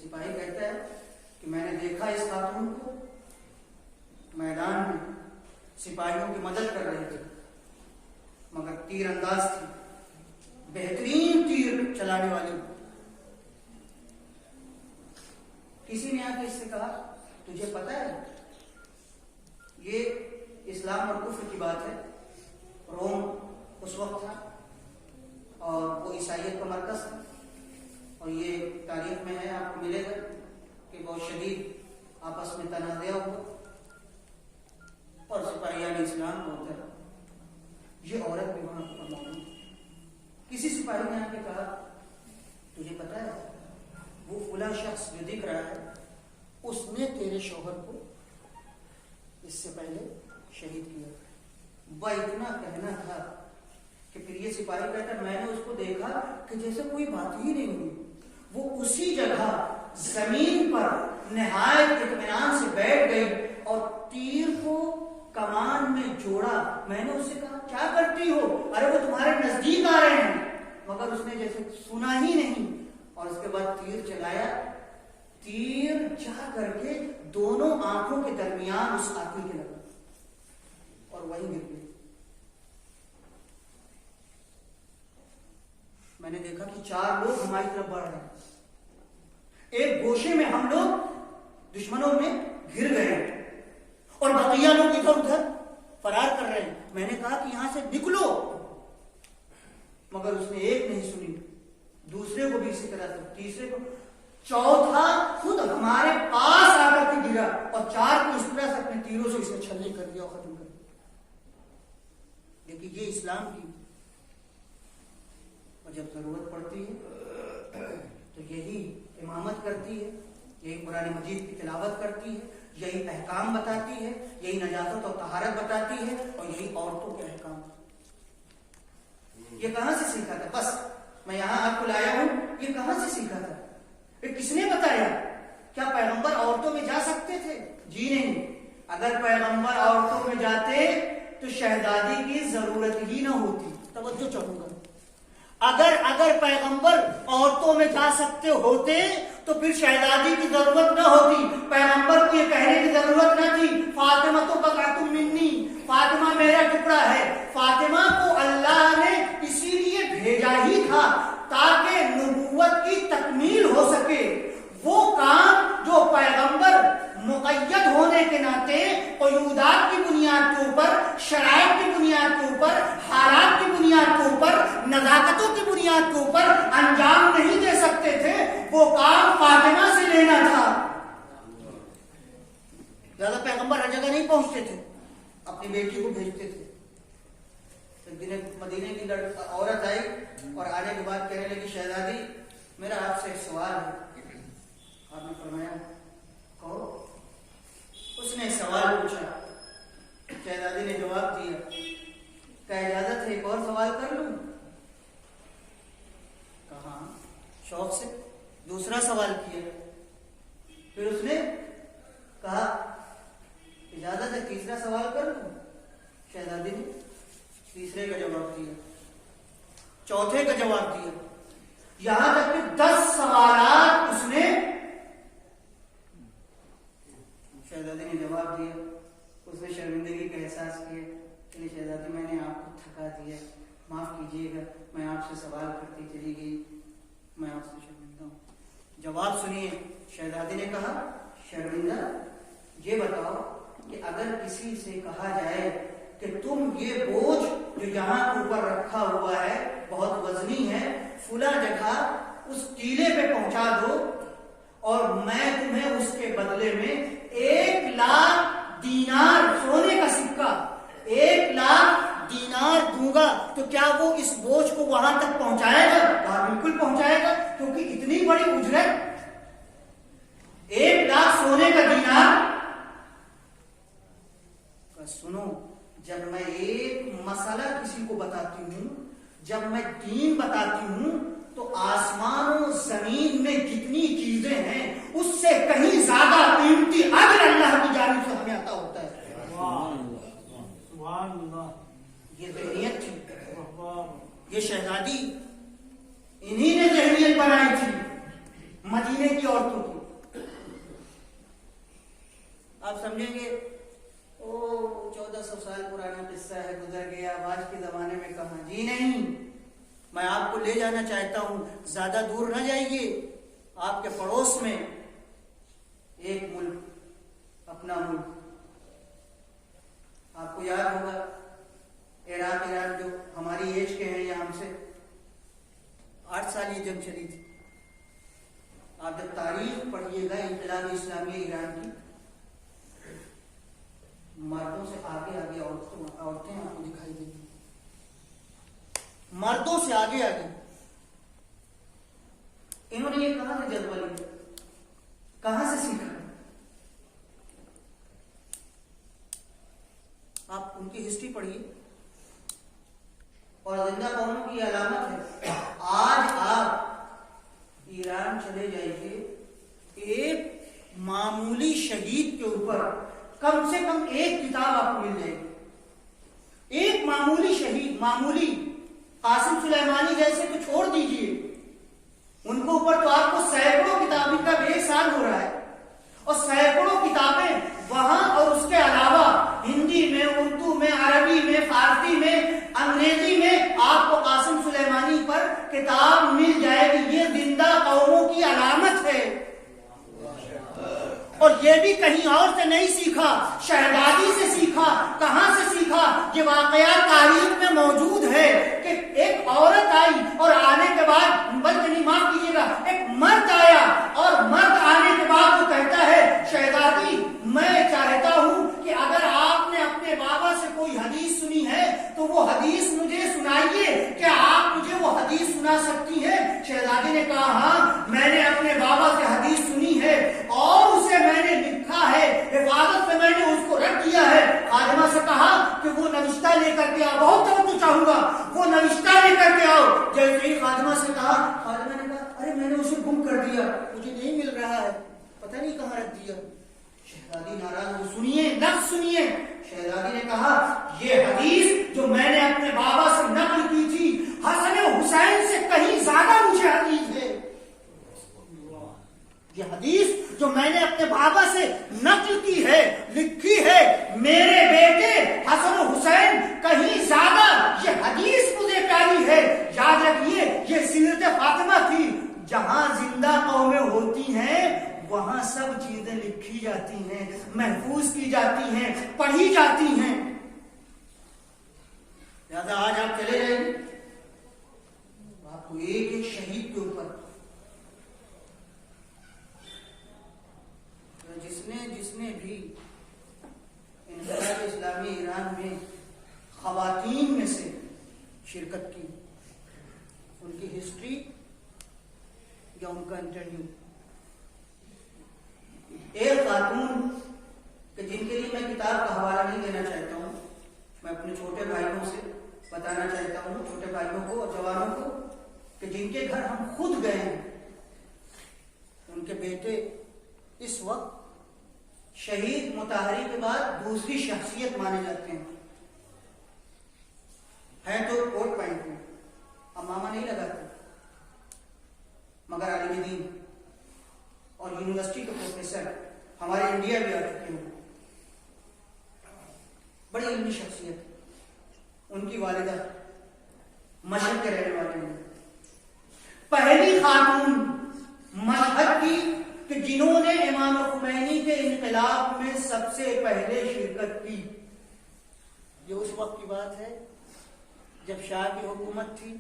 سپاہی کہتا ہے کہ میں نے دیکھا اس خاتون کو میدان میں سپاہیوں کی مدد کر رہے تھے، مگر تیر انداز تھی، بہترین تیر چلانے والی. کسی نے آ کے اس سے کہا تجھے پتا ہے یہ اسلام اور کفر کی بات ہے، روم اس وقت تھا اور وہ عیسائیت کا مرکز تھا، اور یہ تاریخ میں ہے، آپ کو ملے گا کہ بہت شدید آپس میں تنازع ہوا اور سپاہیان اسلام کو اترا. یہ عورت بھی وہاں پر موجود ہے. کسی سپاہی نے آ کے کہا تجھے پتا ہے وہ فلاں شخص جو دکھ رہا ہے اس نے تیرے شوہر کو اس سے پہلے شہید کیا. وہ اتنا کہنا تھا کہ پھر یہ سپاہی کہتا میں نے اس کو دیکھا کہ جیسے کوئی بات ہی نہیں ہوئی. وہ اسی جگہ زمین پر نہایت اطمینان سے بیٹھ گئی اور تیر کو کمان میں جوڑا. میں نے اس سے کہا کیا کرتی ہو؟ ارے وہ تمہارے نزدیک آ رہے ہیں. مگر اس نے جیسے سنا ہی نہیں اور اس کے بعد تیر چلایا. تیر جا کر کے دونوں آنکھوں کے درمیان اس قاتل کے لگا اور وہیں گر گئی. میں نے دیکھا کہ 4 لوگ ہماری طرف بڑھ رہے ہیں. ایک گوشے میں ہم لوگ دشمنوں میں گر گئے اور بقیہ لوگ ادھر ادھر فرار کر رہے ہیں. میں نے کہا کہ یہاں سے نکلو، مگر اس نے ایک نہیں سنی. دوسرے کو بھی اسی طرح سے، تیسرے کو، چوتھا خود ہمارے پاس آ کر کے گرا اور 4 کو اس طرح سے اپنے تیروں سے اس نے چھلنی کر دیا اور ختم کر دیا. لیکن یہ اسلام کی، اور جب ضرورت پڑتی ہے تو یہی امامت کرتی ہے، یہی قرآن مجید کی تلاوت کرتی ہے، یہی احکام بتاتی ہے، یہی نجاست اور طہارت بتاتی ہے، اور یہی عورتوں کے احکام. یہ کہاں سے سیکھا تھا؟ بس میں یہاں آپ کو لایا ہوں، یہ کہاں سے سیکھا تھا؟ کس نے بتایا؟ کیا پیغمبر عورتوں میں جا سکتے تھے؟ جی نہیں. اگر پیغمبر عورتوں میں جاتے تو شہزادی کی ضرورت ہی نہ ہوتی. توجہ چاہوں گا. اگر پیغمبر عورتوں میں جا سکتے ہوتے تو پھر شہزادی کی ضرورت نہ ہوتی. پیغمبر کو یہ کہنے کی ضرورت نہ تھی فاطمہ تو بقعۃ منی، فاطمہ میرا ٹکڑا ہے. فاطمہ کو اللہ نے اسی لیے بھیجا ہی تھا تاکہ نبوت کی تکمیل ہو سکے. وہ کام جو پیغمبر مقید ہونے کے ناطے قیودات کی بنیاد کے اوپر، شرائط کی بنیاد کے اوپر، حالات کی بنیاد کے اوپر، نزاکتوں کی بنیاد کے اوپر انجام نہیں دے سکتے تھے، وہ کام فاطمہ سے لینا تھا. زیادہ پیغمبر ہر جگہ نہیں پہنچتے تھے، اپنی بیٹی کو بھیجتے تھے. مدینے کی عورت آئی اور آنے کے بعد کہنے لگی شہزادی میرا آپ سے ایک سوال ہے. آپ نے فرمایا کہو. اس نے سوال پوچھا، شہزادی نے جواب دیا. کیا اجازت ہے ایک اور سوال کر لوں؟ کہا شوق سے. دوسرا سوال کیا. پھر اس نے کہا اجازت ہے تیسرا سوال کر لوں؟ شہزادی نے تیسرے کا جواب دیا، چوتھے کا جواب دیا، یہاں تک کہ 10 سوالات اس نے. شہزادی نے جواب دیا. اس نے شرمندگی کا احساس کیا کہ شہزادی میں نے آپ کو تھکا دیا، معاف کیجیے گا، میں آپ سے سوال کرتی چلی گئی، میں آپ سے شرمندہ ہوں. جواب سنیے. شہزادی نے کہا شرمندہ یہ بتاؤ کہ اگر کسی سے کہا جائے کہ تم یہ بوجھ جو یہاں اوپر رکھا ہوا ہے بہت وزنی ہے، فلاں جگہ اس ٹیلے پہ پہنچا دو اور میں تمہیں اس کے بدلے میں 1,00,000 دینار سونے کا سکہ 1,00,000 دینار دوں گا، تو کیا وہ اس بوجھ کو وہاں تک پہنچائے گا؟ ہاں بالکل پہنچائے گا، کیونکہ اتنی بڑی اجرت 1,00,000 سونے کا دینار۔ سنو، جب میں ایک مسئلہ کسی کو بتاتی ہوں، جب میں دین بتاتی ہوں، تو آسمان و زمین میں جتنی چیزیں ہیں اس سے کہیں زیادہ قیمتی اجر اللہ کی جانب سے ہمیں عطا ہوتا ہے۔ سبحان اللہ، یہ ذہنیت تھی، یہ شہزادی انہی نے ذہنیت بنائی تھی مدینے کی عورتوں کی۔ آپ سمجھیں گے 1400 سال پرانا قصہ ہے، گزر گیا، آج کے زمانے میں کہاں؟ جی نہیں، میں آپ کو لے جانا چاہتا ہوں، زیادہ دور نہ جائیے، آپ کے پڑوس میں ایک ملک، اپنا ملک، آپ کو یاد ہوگا عراق ایران، جو ہماری ایج کے ہیں یا ہم سے 8 سال یہ جنگ چلی تھی۔ آپ جب تاریخ پڑھیے گا انقلاب اسلامی ایران کی، مردوں سے آگے آگے عورتیں آپ کو دکھائی دیں گی، مردوں سے آگے آگے۔ انہوں نے یہ کہاں سے جذبہ لیا، کہاں سے سیکھا؟ آپ ان کی ہسٹری پڑھیے، اور زندہ قوموں کی علامت ہے۔ آج آپ ایران چلے جائیے، ایک معمولی شہید کے اوپر کم سے کم ایک کتاب آپ کو مل جائے گی، ایک معمولی شہید، معمولی قاسم سلیمانی جیسے تو چھوڑ دیجئے، ان کو اوپر تو آپ کو سینکڑوں کتابیں کا 1 سال ہو رہا ہے، اور سینکڑوں کتابیں وہاں، اور اس کے علاوہ ہندی میں، اردو میں، عربی میں، فارسی میں، انگریزی میں آپ کو قاسم سلیمانی پر کتاب مل جائے گی۔ یہ زندہ قوموں کی علامت ہے، اور یہ بھی کہیں اور سے نہیں سیکھا، شہزادی سے سیکھا۔ کہاں سے سیکھا؟ یہ واقعات تاریخ میں موجود ہے کہ ایک عورت آئی، اور آنے کے بعد، بلکہ نہیں، معاف کیجیے گا، ایک مرد آیا، اور مرد آنے کے بعد وہ کہتا ہے، شہزادی میں چاہتا ہوں کہ اگر آپ نے اپنے بابا سے کوئی حدیث سنی ہے تو وہ حدیث مجھے سنائیے، کیا آپ مجھے وہ حدیث سنا سکتی ہیں؟ شہزادی نے کہا، ہاں میں نے اپنے بابا سے حدیث سنی ہے، اور اسے میں نے لکھا ہے، حفاظت سے میں نے اس کو رکھ دیا ہے۔ خادمہ سے کہا کہ وہ نوشتہ لے کر کے آؤ، بہت توجہ چاہوں گا، وہ نوشتہ لے کر کے آؤ۔ جیسے ہی خادمہ سے کہا، خادمہ نے کہا، ارے میں نے اسے گم کر دیا، مجھے نہیں مل رہا ہے، پتہ نہیں کہاں رکھ دیا۔ شہزادی ناراض ہو، سنیے لفظ سنیے۔ شہزادی نے کہا، یہ حدیث جو میں نے اپنے بابا سے نقل کی تھی، حسن و حسین سے کہیں زیادہ مجھے حدیث ہے۔ یہ حدیث جو میں نے اپنے بابا سے نقل کی ہے، لکھی ہے، میرے بیٹے حسن و حسین کہیں زیادہ یہ حدیث مجھے پیاری ہے۔ یاد رکھیے، یہ سیرت فاطمہ تھی۔ جہاں زندہ قومیں ہوتی ہیں وہاں سب چیزیں لکھی جاتی ہیں، محفوظ کی جاتی ہیں، پڑھی جاتی ہیں۔ لہذا آج آپ چلے جائیں، آپ کو ایک ایک شہید کے اوپر، جس نے بھی انقلاب اسلامی ایران میں خواتین میں سے شرکت کی، ان کی ہسٹری یا ان کا انٹرویو، ایک خاتون کہ جن کے لیے میں کتاب کا حوالہ نہیں دینا چاہتا ہوں، میں اپنے چھوٹے بھائیوں سے بتانا چاہتا ہوں، چھوٹے بھائیوں کو اور جوانوں کو، کہ جن کے گھر ہم خود گئے ہیں، ان کے بیٹے اس وقت شہید مطہری کے بعد دوسری شخصیت مانے جاتے ہیں تو کوٹ پینٹ میں، امامہ نہیں لگاتے، مگر عالم دین اور یونیورسٹی کے پروفیسر ہمارے انڈیا بھی آ چکے ہیں، بڑی علمی شخصیت۔ ان کی والدہ مشہد کے رہنے والے ہیں، پہلی خاتون مشہد کی کہ جنہوں نے امام خمینی کے انقلاب میں سب سے پہلے شرکت کی۔ یہ اس وقت کی بات ہے جب شاہ کی حکومت تھی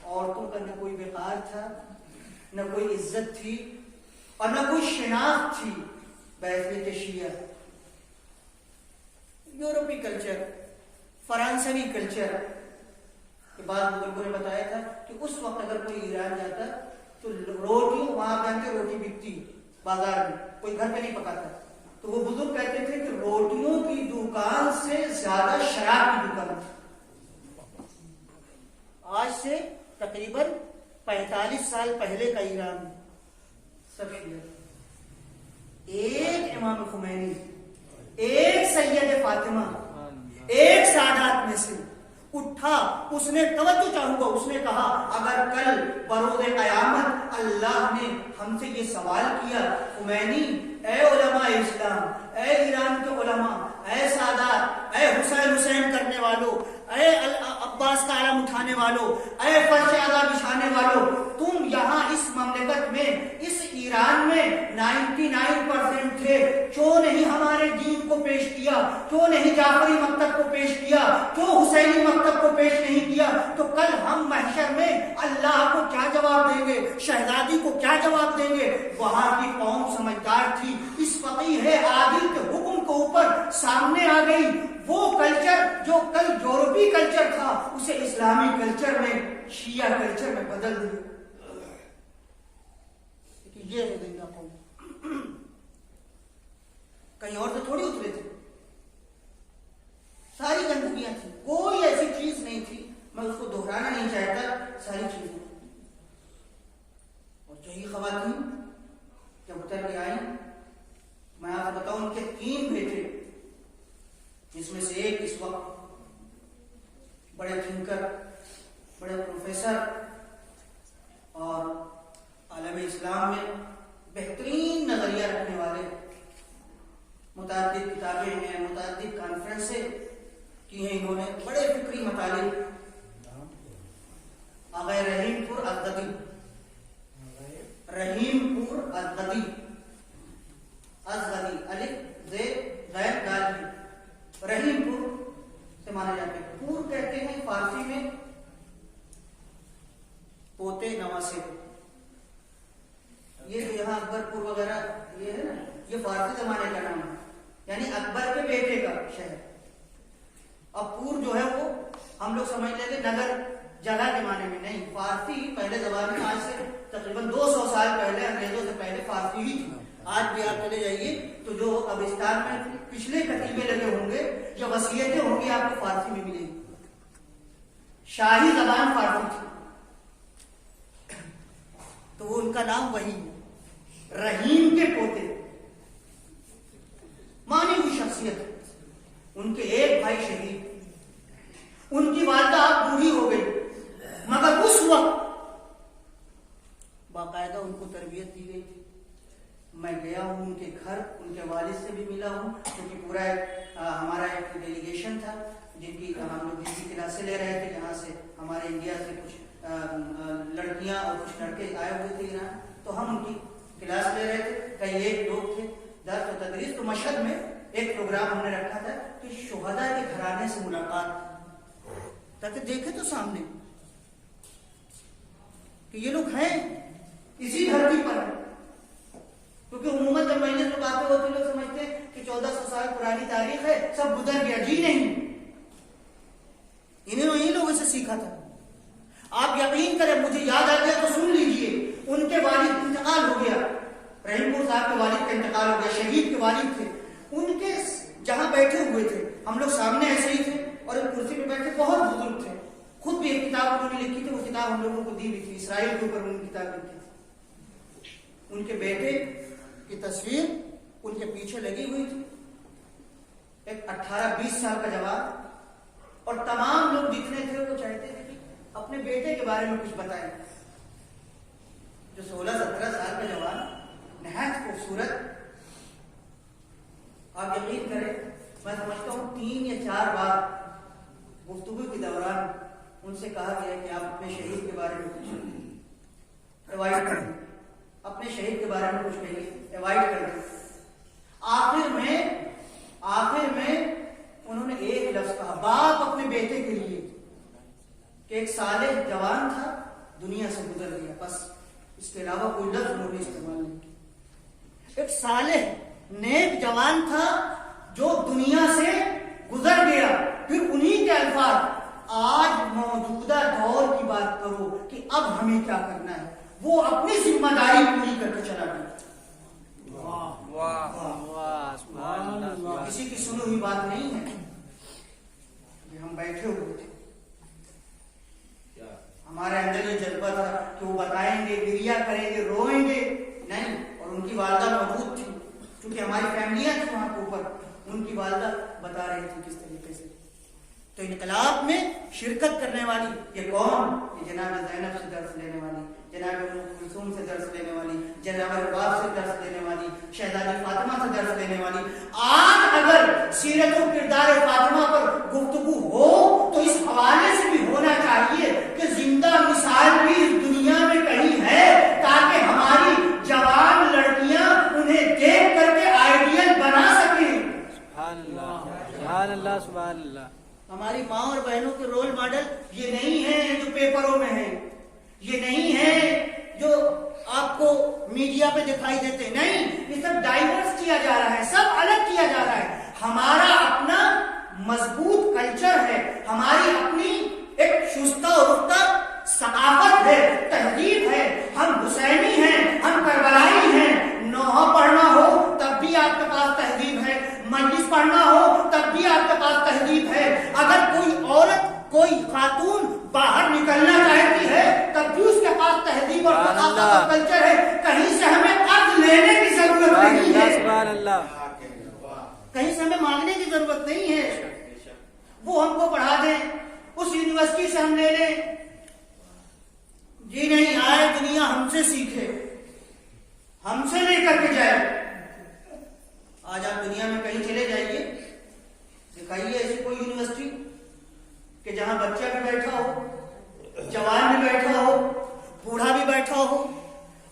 عورتوں کا نہ کوئی وقار تھا، نہ کوئی عزت تھی اور نہ کوئی شناخت تھی بحیثیت شیعہ۔ یورپی کلچر، فرانسوی کلچر کے بعد بزرگوں نے بتایا تھا کہ اس وقت اگر کوئی ایران جاتا تو روٹی وہاں جا کے روٹی بکتی بازار میں، کوئی گھر پہ نہیں پکاتا، تو وہ بزرگ کہتے تھے کہ روٹیوں کی دکان سے زیادہ شراب کی دکان تھی۔ آج سے تقریباً 45 سال پہلے کا ایران سب شیعہ، ایک امام خمینی، ایک سید فاطمہ، ایک سادات میں سے اٹھا، اس نے توجہ چاہوں گا، اس نے کہا اگر کل بروز قیامت اللہ نے ہم سے یہ سوال کیا خمینی اے علماء اسلام، اے ایران کے علماء، اے سادات، اے حسین کرنے والوں، اے عباس کا علم اٹھانے والوں، اے فرش اعلیٰ بچھانے والوں، تم یہاں اس مملکت میں اس ایران میں 99% تھے، کیوں نہیں ہمارے دین کو پیش کیا؟ کیوں نہیں جعفری مکتب کو پیش کیا؟ کیوں حسینی مکتب کو پیش نہیں کیا؟ تو کل ہم محشر میں اللہ کو کیا جواب دیں گے؟ شہزادی کو کیا جواب دیں گے؟ وہاں کی قوم سمجھدار تھی، اس فقیہ عادل کے حکم کے اوپر سامنے آ گئی، وہ کلچر جو کل یورپی کلچر تھا اسے اسلامی کلچر میں، شیعہ کلچر میں بدل دیا۔ یہ ہے زندہ قوم، کہیں اور تو تھوڑی اترے تھے، ساری گندگیاں تھیں، کوئی ایسی چیز نہیں تھی، میں اس کو دہرانا نہیں چاہتا، ساری چیزیں۔ اور یہی خواتین جب اتر کے آئیں، میں آپ کو بتاؤں ان کے 3 بیٹے، جس میں سے ایک اس وقت بڑے تھنکر، بڑے پروفیسر اور عالم اسلام میں بہترین نظریہ رکھنے والے، متعدد کتابیں ہیں، متعدد کانفرنسیں کی ہیں انہوں نے، بڑے فکری مطالب، آغا رحیم پور الغدی، رحیم پور الغدی، ازغدی، الف زید غیر دال، رحیم پور سے مانے جاتے ہیں۔ پور کہتے ہیں فارسی میں پوتے نواسے، یہ جو یہاں اکبر پور وغیرہ یہ ہے نا، یہ فارسی زمانے کا نام ہے، یعنی اکبر کے بیٹے کا شہر۔ اب پور جو ہے وہ ہم لوگ سمجھ لیں گے نگر جگہ کے معنی میں، نہیں، فارسی پہلے زمانے میں، آج سے تقریباً 200 سال پہلے، انگریزوں سے پہلے فارسی ہی تھی۔ آج بھی آپ چلے جائیے تو جو قبرستان میں پچھلے کتیبے لگے ہوں گے یا وصیتیں ہوں گی آپ کو فارسی میں ملیں گی، شاہی زبان فارسی تھی، تو وہ ان کا نام وہی ہے، رحیم کے پوتے، مانی ہوئی شخصیت۔ ان کے ایک بھائی شہید، ان کی والدہ بوڑھی ہو گئی، مگر اس وقت باقاعدہ ان کو تربیت دی گئی تھی۔ میں گیا ہوں ان کے گھر، ان کے والد سے بھی ملا ہوں، کیونکہ پورا ہمارا ایک ڈیلیگیشن تھا جن کی ہم لوگ جن کی کلاسیں لے رہے تھے، جہاں سے ہمارے انڈیا سے کچھ لڑکیاں اور کچھ لڑکے آئے ہوئے تھے ایران، تو ہم ان کی کلاس لے رہے تھے، کئی ایک لوگ تھے درس و تدریس۔ تو مشہد میں ایک پروگرام ہم نے رکھا تھا کہ شہداء کے گھرانے سے ملاقات، تاکہ دیکھے تو سامنے کہ یہ لوگ ہیں، اسی دھرتی پر ہیں، کیونکہ عموماً جب مجلس میں باتیں ہوتی لوگ سمجھتے ہیں کہ 1400 سال پرانی تاریخ ہے، سب گزر گیا، جی نہیں، انہوں نے لوگوں سے سیکھا تھا۔ آپ یقین کریں، مجھے یاد آ گیا تو سن لیجئے، ان کے والد انتقال ہو گیا، رحیم پور صاحب کے والد کا انتقال ہو گیا، شہید کے والد تھے، ان کے جہاں بیٹھے ہوئے تھے، ہم لوگ سامنے ایسے ہی تھے اور ایک کرسی پہ بیٹھے، بہت بزرگ تھے، خود بھی ایک کتاب انہوں نے لکھی تھی، وہ کتاب ہم لوگوں کو دی بھی تھی، اسرائیل کے اوپر انہوں نے کتاب لکھی تھی۔ ان کے بیٹے کی تصویر ان کے پیچھے لگی ہوئی تھی، ایک 18-20 سال کا جوان، اور تمام لوگ جتنے تھے وہ چاہتے تھے کہ اپنے بیٹے کے بارے میں کچھ بتائیں۔ جو 16-17 سال کا جوان، نہایت خوبصورت، آپ یقین کریں، میں سمجھتا ہوں 3 یا 4 بار گفتگو کے دوران ان سے کہا گیا کہ آپ اپنے شہید کے بارے میں کچھ ایوائڈ کر دیں، اپنے شہید کے بارے میں کچھ کہیے، ایوائڈ کر دیں۔ آخر میں انہوں نے ایک لفظ کہا، باپ اپنے بیٹے کے لیے کہ ایک صالح جوان تھا دنیا سے گزر گیا، بس اس کے علاوہ کوئی لفظ انہوں نے استعمال نہیں کیا۔ ایک صالح نیک جوان تھا جو دنیا سے گزر گیا، پھر انہی کے الفاظ آج موجودہ دور کی بات کرو کہ اب ہمیں کیا کرنا ہے، وہ اپنی ذمہ داری پوری کر کے چلا گیا۔ کسی کی سنی ہوئی بات نہیں ہے کہ ہم بیٹھے ہوئے تھے، ہمارے اندر یہ جذبہ تھا کہ وہ بتائیں گے، گریا کریں گے، روئیں گے، نہیں۔ اور ان کی والدہ موجود تھی، چونکہ ہماری فیملیاں تھیں وہاں کے اوپر، ان کی والدہ بتا رہی تھی کس طریقے سے۔ تو انقلاب میں شرکت کرنے والی یہ کون؟ یہ جناب زینب سے درس لینے والی، جناب کلثوم سے درس لینے والی، جناب رباب سے درس لینے والی، شہزادی فاطمہ سے درس لینے والی۔ آج اگر سیرت و کردار فاطمہ پر گفتگو ہو تو اس حوالے سے بھی ہونا چاہیے کہ زندہ مثال بھی اس دنیا میں کہیں ہے، تاکہ ہماری جوان لڑکیاں انہیں دیکھ کر کے آئیڈیل بنا سکیں۔ سبحان اللہ، سبحان اللہ، سبحان اللہ۔ ہماری ماں اور بہنوں کے رول ماڈل یہ نہیں ہیں جو پیپروں میں ہیں، یہ نہیں ہے جو آپ کو میڈیا پہ دکھائی دیتے، نہیں، یہ سب ڈائیورس کیا جا رہا ہے، سب الگ کیا جا رہا ہے۔ ہمارا اپنا مضبوط کلچر ہے، ہماری اپنی ایک شستہ و رفتہ ثقافت ہے، تہذیب ہے، ہم حسینی ہیں، ہم کربلائی ہیں۔ نوحہ پڑھنا ہو تب بھی آپ کے پاس تہذیب ہے، مجلس پڑھنا ہو تب بھی آپ کے پاس تہذیب ہے۔ اگر کوئی عورت، کوئی خاتون باہر نکلنا چاہتی ہے تب بھی اس کے پاس تہذیب اور ثقافت اور کلچر ہے۔ کہیں سے ہمیں قرض لینے کی ضرورت نہیں ہے، سبحان اللہ، کہیں سے ہمیں مانگنے کی ضرورت نہیں ہے۔ وہ ہم کو پڑھا دیں، اس یونیورسٹی سے ہم لے لیں، جی نہیں، آئے دنیا ہم سے سیکھے، ہم سے لے کر کے جائے۔ آج آپ دنیا میں کہیں چلے جائیے، دکھائیے ایسی کوئی یونیورسٹی کہ جہاں بچہ بھی بیٹھا ہو، جوان بھی بیٹھا ہو، بوڑھا بھی بیٹھا ہو،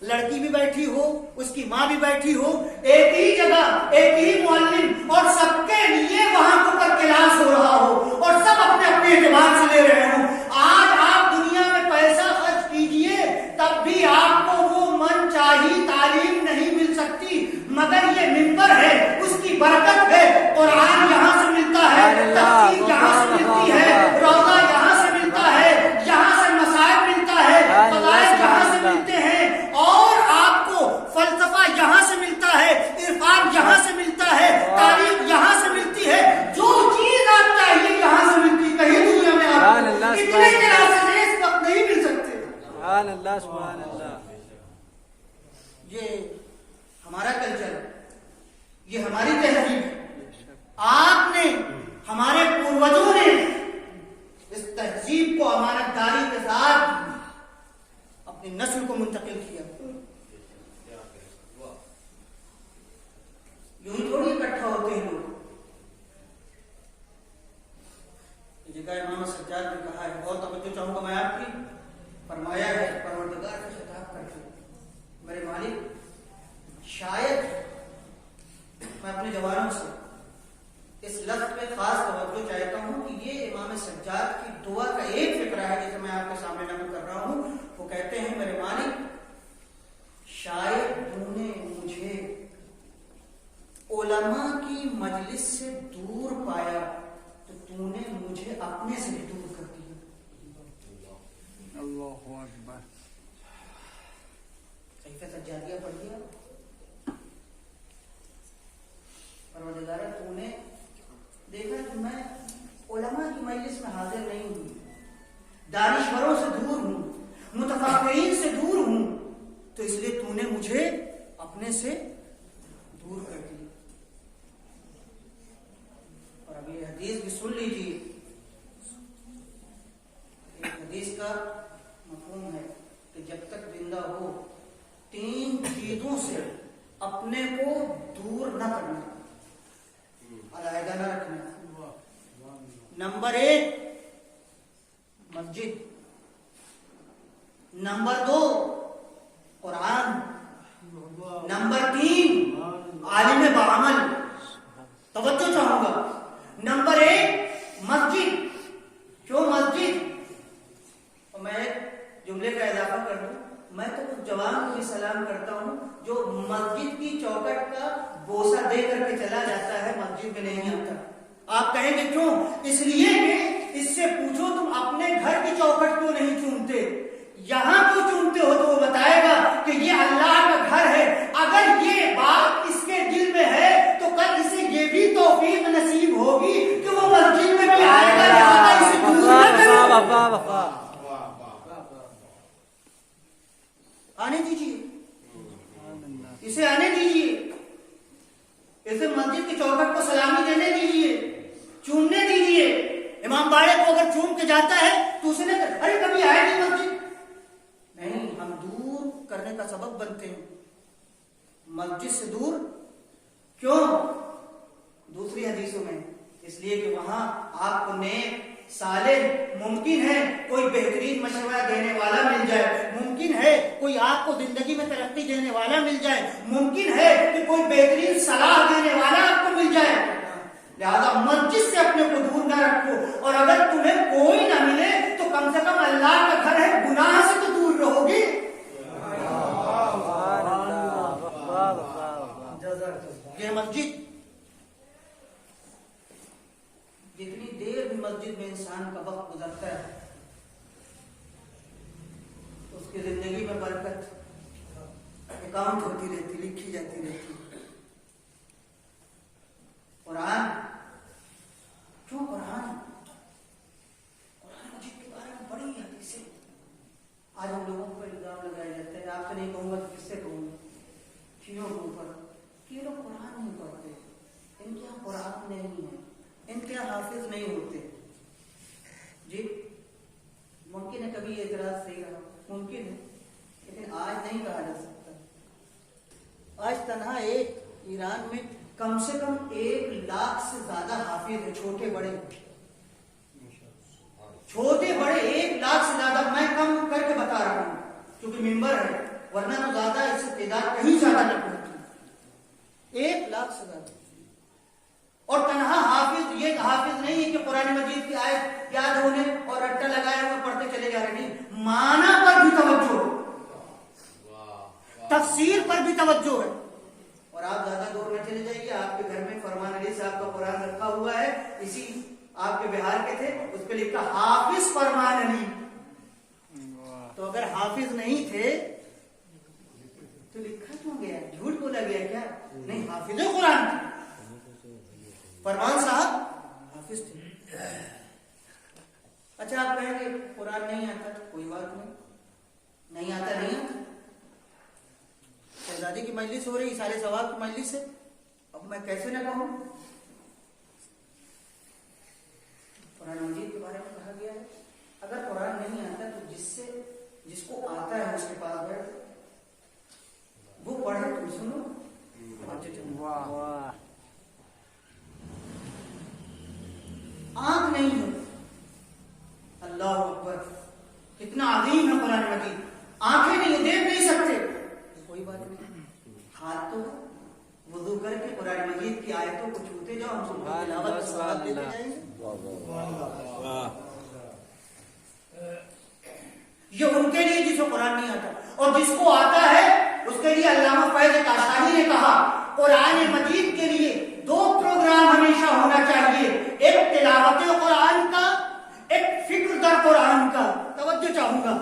لڑکی بھی بیٹھی ہو، اس کی ماں بھی بیٹھی ہو، ایک ہی جگہ ایک ہی معلم، اور سب کے لیے وہاں کے اوپر کلاس ہو رہا ہو اور سب اپنے اپنے اعتبار سے لے رہے ہوں۔ آج آپ دنیا میں پیسہ خرچ کیجئے تب بھی آپ کو وہ من چاہی تعلیم نہیں مل سکتی، مگر یہ منبر ہے، اس کی برکت ہے، قرآن یہاں سے ملتا ہے، تفسیر یہاں سے ملتی ہے، روضہ یہاں سے ملتا ہے، یہاں سے مسائل ملتا ہے، فضائل یہاں سے ملتے ہیں، اور آپ کو فلسفہ یہاں سے ملتا ہے، عرفان یہاں سے ملتا ہے، تاریخ یہاں سے ملتی ہے، جو چیز آپ چاہیے یہاں سے ملتی، کہیں دنیا میں آپ کو اتنے کلاسز اس وقت نہیں مل سکتے۔ سبحان اللہ، سبحان اللہ۔ یہ ہمارا کلچر ہے، یہ ہماری تہذیب ہے۔ آپ نے، ہمارے پوروجوں نے اس تہذیب کو امانت داری کے ساتھ اپنی نسل کو منتقل کیا۔ یوں ہی تھوڑی اکٹھا ہوتے ہیں لوگ۔ یہ جگہ امام سجاد نے کہا ہے، بہت توجہ چاہوں گا میں آپ کی، فرمایا ہے پروردگار سے خطاب کر کے، میرے مالک، شاید میں اپنے جوانوں سے اس لفظ پہ خاص توجہ چاہتا ہوں کہ یہ امام سجاد کی دعا کا ایک فقرہ ہے جسے میں آپ کے سامنے نقل کر رہا ہوں۔ وہ کہتے ہیں، میرے مالک، شاید تو نے مجھے علماء کی مجلس سے دور پایا تو تو نے مجھے اپنے سے بھی دور کر دیا۔ اللہ اکبر۔ صحیفہ سجادیہ پڑھ دیا، پروردگار تو نے دیکھا کہ میں علماء کی مجلس میں حاضر نہیں ہوں، دانشوروں سے دور ہوں، متفکرین سے دور ہوں، تو اس لیے تو نے مجھے اپنے سے دور کر دیا۔ اور اب یہ حدیث بھی سن لیجیے، ایک حدیث کا مفہوم ہے کہ جب تک زندہ ہو 3 چیزوں سے اپنے کو دور نہ کرنا، علیحدہ نہ رکھنا۔ نمبر 1 مسجد، نمبر 2 قرآن، نمبر 3 عالم بعمل۔ توجہ چاہوں گا، نمبر 1 مسجد۔ کیوں مسجد؟ مسجد میں نہیں آتا. آپ کہیں گے کیوں؟ اس لیے کہ اس سے پوچھو تم اپنے گھر کی چوکھٹ کیوں نہیں چومتے, یہاں کیوں چومتے ہو, تو وہ بتائے گا کہ یہ اللہ کا گھر ہے. اگر یہ بات اس کے دل میں ہے تو کل اسے یہ بھی توفیق نصیب ہوگی کہ وہ مسجد میں بھی آئے گا, لہذا اسے دور نہ کرو. آنے دیجیے, اسے آنے دیجیے, اسے مسجد کی چوکھٹ کو سلامی دینے دیجیے, چومنے دیجیے. امام باڑے کو اگر چوم کے جاتا ہے تو اسے نہیں, ارے کبھی آئے نہیں مسجد, نہیں, ہم دور کرنے کا سبب بنتے ہیں مسجد سے دور. کیوں؟ دوسری حدیثوں میں اس لیے کہ وہاں آپ کو نیک صالح, ممکن ہے کوئی بہترین مشورہ دینے والا مل جائے, ممکن ہے کوئی آپ کو زندگی میں ترقی دینے والا مل جائے, ممکن ہے کہ کوئی بہترین صلاح دینے والا آپ کو مل جائے. لہذا مسجد سے اپنے کو دور نہ رکھو, اور اگر تمہیں کوئی نہ ملے تو کم سے کم اللہ کا گھر ہے, گناہ سے تو دور رہو گی. یہ مسجد, جتنی دیر بھی مسجد میں انسان کا وقت گزرتا ہے اس کی زندگی میں برکت اکاؤنٹ ہوتی رہتی, لکھی جاتی رہتی. قرآن, کیوں قرآن مجید کے بارے میں بڑی حدیثیں. آج ہم لوگوں کو الزام لگایا جاتا ہے, آپ سے نہیں کہوں گا تو کس سے کہوں گا, چیزوں کے اوپر کہ لوگ قرآن نہیں پڑھتے, ان کے یہاں قرآن نہیں ہے, ان کے یہاں حافظ نہیں ہوتے. جی ممکن ہے کبھی اعتراض صحیح رہا, ممکن ہے, لیکن آج نہیں کہا جا سکتا. آج تنہا ایک ایران میں کم سے کم 1 لاکھ سے زیادہ حافظ ہیں, چھوٹے بڑے, چھوٹے بڑے 1 لاکھ سے زیادہ. میں کم کر کے بتا رہا ہوں کیونکہ ممبر ہے, ورنہ تو زیادہ اس سے تعداد کہیں زیادہ نہ پہنچتی. 1 لاکھ سے زیادہ. اور تنہا حافظ یہ حافظ نہیں ہے کہ قرآن مجید کی آیت یاد ہونے اور رٹا لگائے ہوئے پڑھتے چلے جا رہے, نہیں, معنی پر بھی توجہ ہے, تفسیر پر بھی توجہ ہے. اور آپ زیادہ دور نہ چلے جائیے, آپ کے گھر میں فرمان علی صاحب کا قرآن رکھا ہوا ہے, اسی آپ کے بہار کے تھے, اس پہ لکھا حافظ فرمان علی. تو اگر حافظ نہیں تھے تو لکھا کیوں گیا, جھوٹ بولا گیا کیا؟ نہیں, حافظ قرآن تھے, فرمان صاحب حافظ تھے. اچھا آپ کہیں گے قرآن نہیں آتا, کوئی بات نہیں, نہیں آتا, نہیں آتا. شہزادی کی مجلس ہو رہی, سارے ثواب کی مجلس ہے, اب میں کیسے نہ کہوں. قرآن مجید کے بارے میں کہا گیا ہے اگر قرآن نہیں آتا تو جس کو آتا ہے اس کے پاس بیٹھ, وہ پڑھے, تم سنو. آنکھ نہیں ہے, اللہ اکبر, کتنا عظیم ہے قرآن مجید. آنکھیں نہیں, دیکھ نہیں سکتے, کوئی بات نہیں, ہاتھ تو وضو کر کے قرآن مجید کی آیتوں کو چھوتے جاؤ, ہم سب کو تلاوت کا ثواب دیتے جائیں گے. یہ ان کے لیے جس کو قرآن نہیں آتا, اور جس کو آتا ہے اس کے لیے علامہ فیض کاشانی نے کہا قرآن مجید کے لیے 2 پروگرام ہمیشہ ہونا چاہیے, ایک تلاوت قرآن کا, ایک فکر در قرآن کا. توجہ چاہوں گا,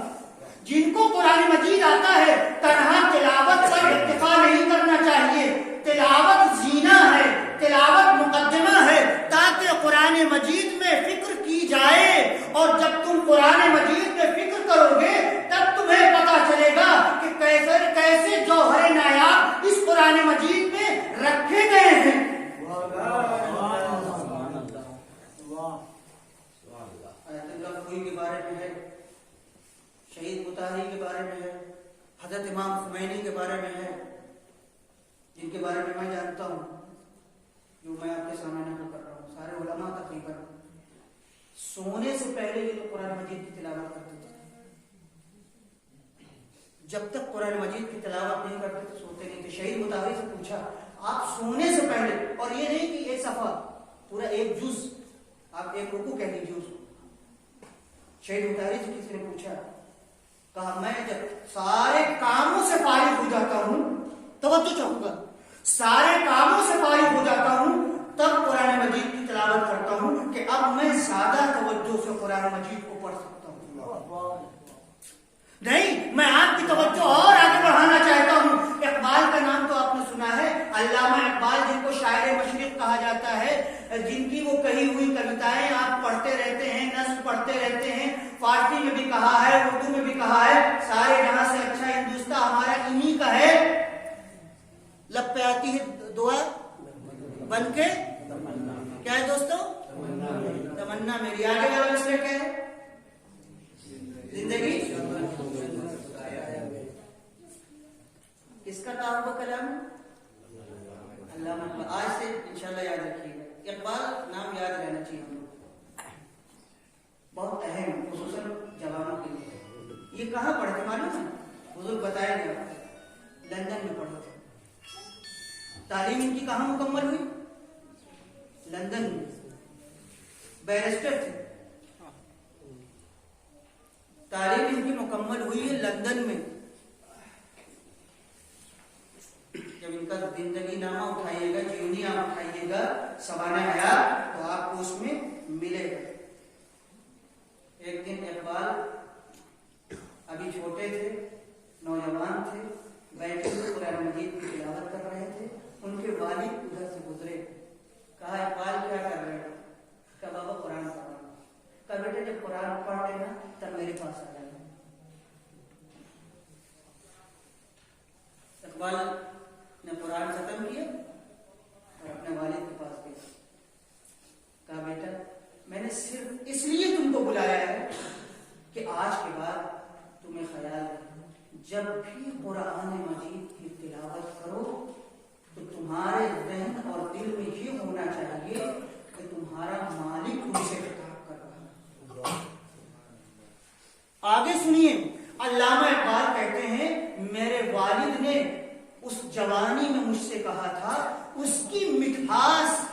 جن کو قرآن مجید آتا ہے تنہا تلاوت پر اکتفا نہیں کرنا چاہیے, تلاوت زینہ ہے, تلاوت مقدمہ ہے, تاکہ قرآن مجید میں فکر کی جائے. اور جب تم قرآن مجید میں فکر کرو گے تب تمہیں پتا چلے گا کہ کیسے جوہر نایاب اس قرآن مجید میں رکھے گئے ہیں. کے بارے میں ہے, شہید مطہری کے بارے میں ہے, حضرت امام خمینی کے بارے میں ہے, جن کے بارے میں میں جانتا ہوں, جو میں آپ کے سامنے نقل کر رہا ہوں. سارے علماء تقریباً سونے سے پہلے یہ تو قرآن مجید کی تلاوت کرتے تھے. جب تک قرآن مجید کی تلاوت نہیں کرتے تو سوتے نہیں تھے. شہید مطہری سے پوچھا آپ سونے سے پہلے, اور یہ نہیں کہ ایک صفحہ, پورا ایک جز, آپ ایک رکوع کہہ لیجیے اس کو. شہید مطہری سے کسی نے پوچھا, کہا میں جب سارے کاموں سے فارغ ہو جاتا ہوں, توجہ چاہوں گا, سارے کاموں سے فارغ ہو جاتا ہوں تب قرآن مجید کی تلاوت کرتا ہوں کہ اب میں زیادہ توجہ سے قرآن مجید کو پڑھ سکتا ہوں. نہیں، میں آپ کی توجہ اور آگے بڑھانا چاہتا ہوں. اقبال کا نام تو آپ نے سنا ہے، علامہ اقبال جن کو شاعر مشرق کہا جاتا ہے، جن کی وہ کہی ہوئی کویتائیں آپ پڑھتے رہتے ہیں، نظم پڑھتے رہتے ہیں. فارسی میں بھی کہا ہے، اردو میں بھی کہا ہے، سارے جہاں سے اچھا ہندوستان ہمارا انہی کا ہے. لب پہ آتی ہے دعا بن کے کیا ہے دوستو؟ تمنا میری. آگے والا مسئلہ کیا ہے؟ زندگی. کس کا کہا ہوا کلام ہے؟ علامہ اقبال. آج سے انشاءاللہ یاد رکھیے گا، اقبال نام یاد رہنا چاہیے ہم لوگ، بہت اہم، خصوصاً جوانوں کے لیے. یہ کہاں پڑھے تھے معلوم ہے؟ بزرگ بتایا گیا لندن میں پڑھے تھے. تعلیم ان کی کہاں مکمل ہوئی؟ لندن میں. بیرسٹر تھے. تعلیم ان کی مکمل ہوئی ہے لندن میں. جب ان کا زندگی نامہ اٹھائیے گا، جیونی نامہ اٹھائیے گا سوانح حیات، تو آپ کو اس میں ملے گا. ایک دن اقبال ابھی چھوٹے تھے، نوجوان تھے، بیٹھے ہوئے قرآن مجید کی تلاوت کر رہے تھے. ان کے والد ادھر سے گزرے. کہا اقبال کیا کر رہے ہو؟ کہا بابا قرآن پڑھ رہا ہوں. کہا بیٹے جب قرآن پڑھ لینا تب میرے پاس آ جانا. اقبال نے قرآن ختم کیا اور اپنے والد کے پاس گیا. کہا بیٹا میں نے صرف اس لیے تم کو بلایا ہے کہ آج کے بعد تمہیں خیال ہے جب بھی قرآن مجید کی تلاوت کرو تو تمہارے ذہن اور دل میں یہ ہونا چاہیے کہ تمہارا مالک تم سے خطاب کر رہا ہے. آگے سنیے، علامہ اقبال کہتے ہیں میرے والد نے اس جوانی میں مجھ سے کہا تھا، اس کی مٹھاس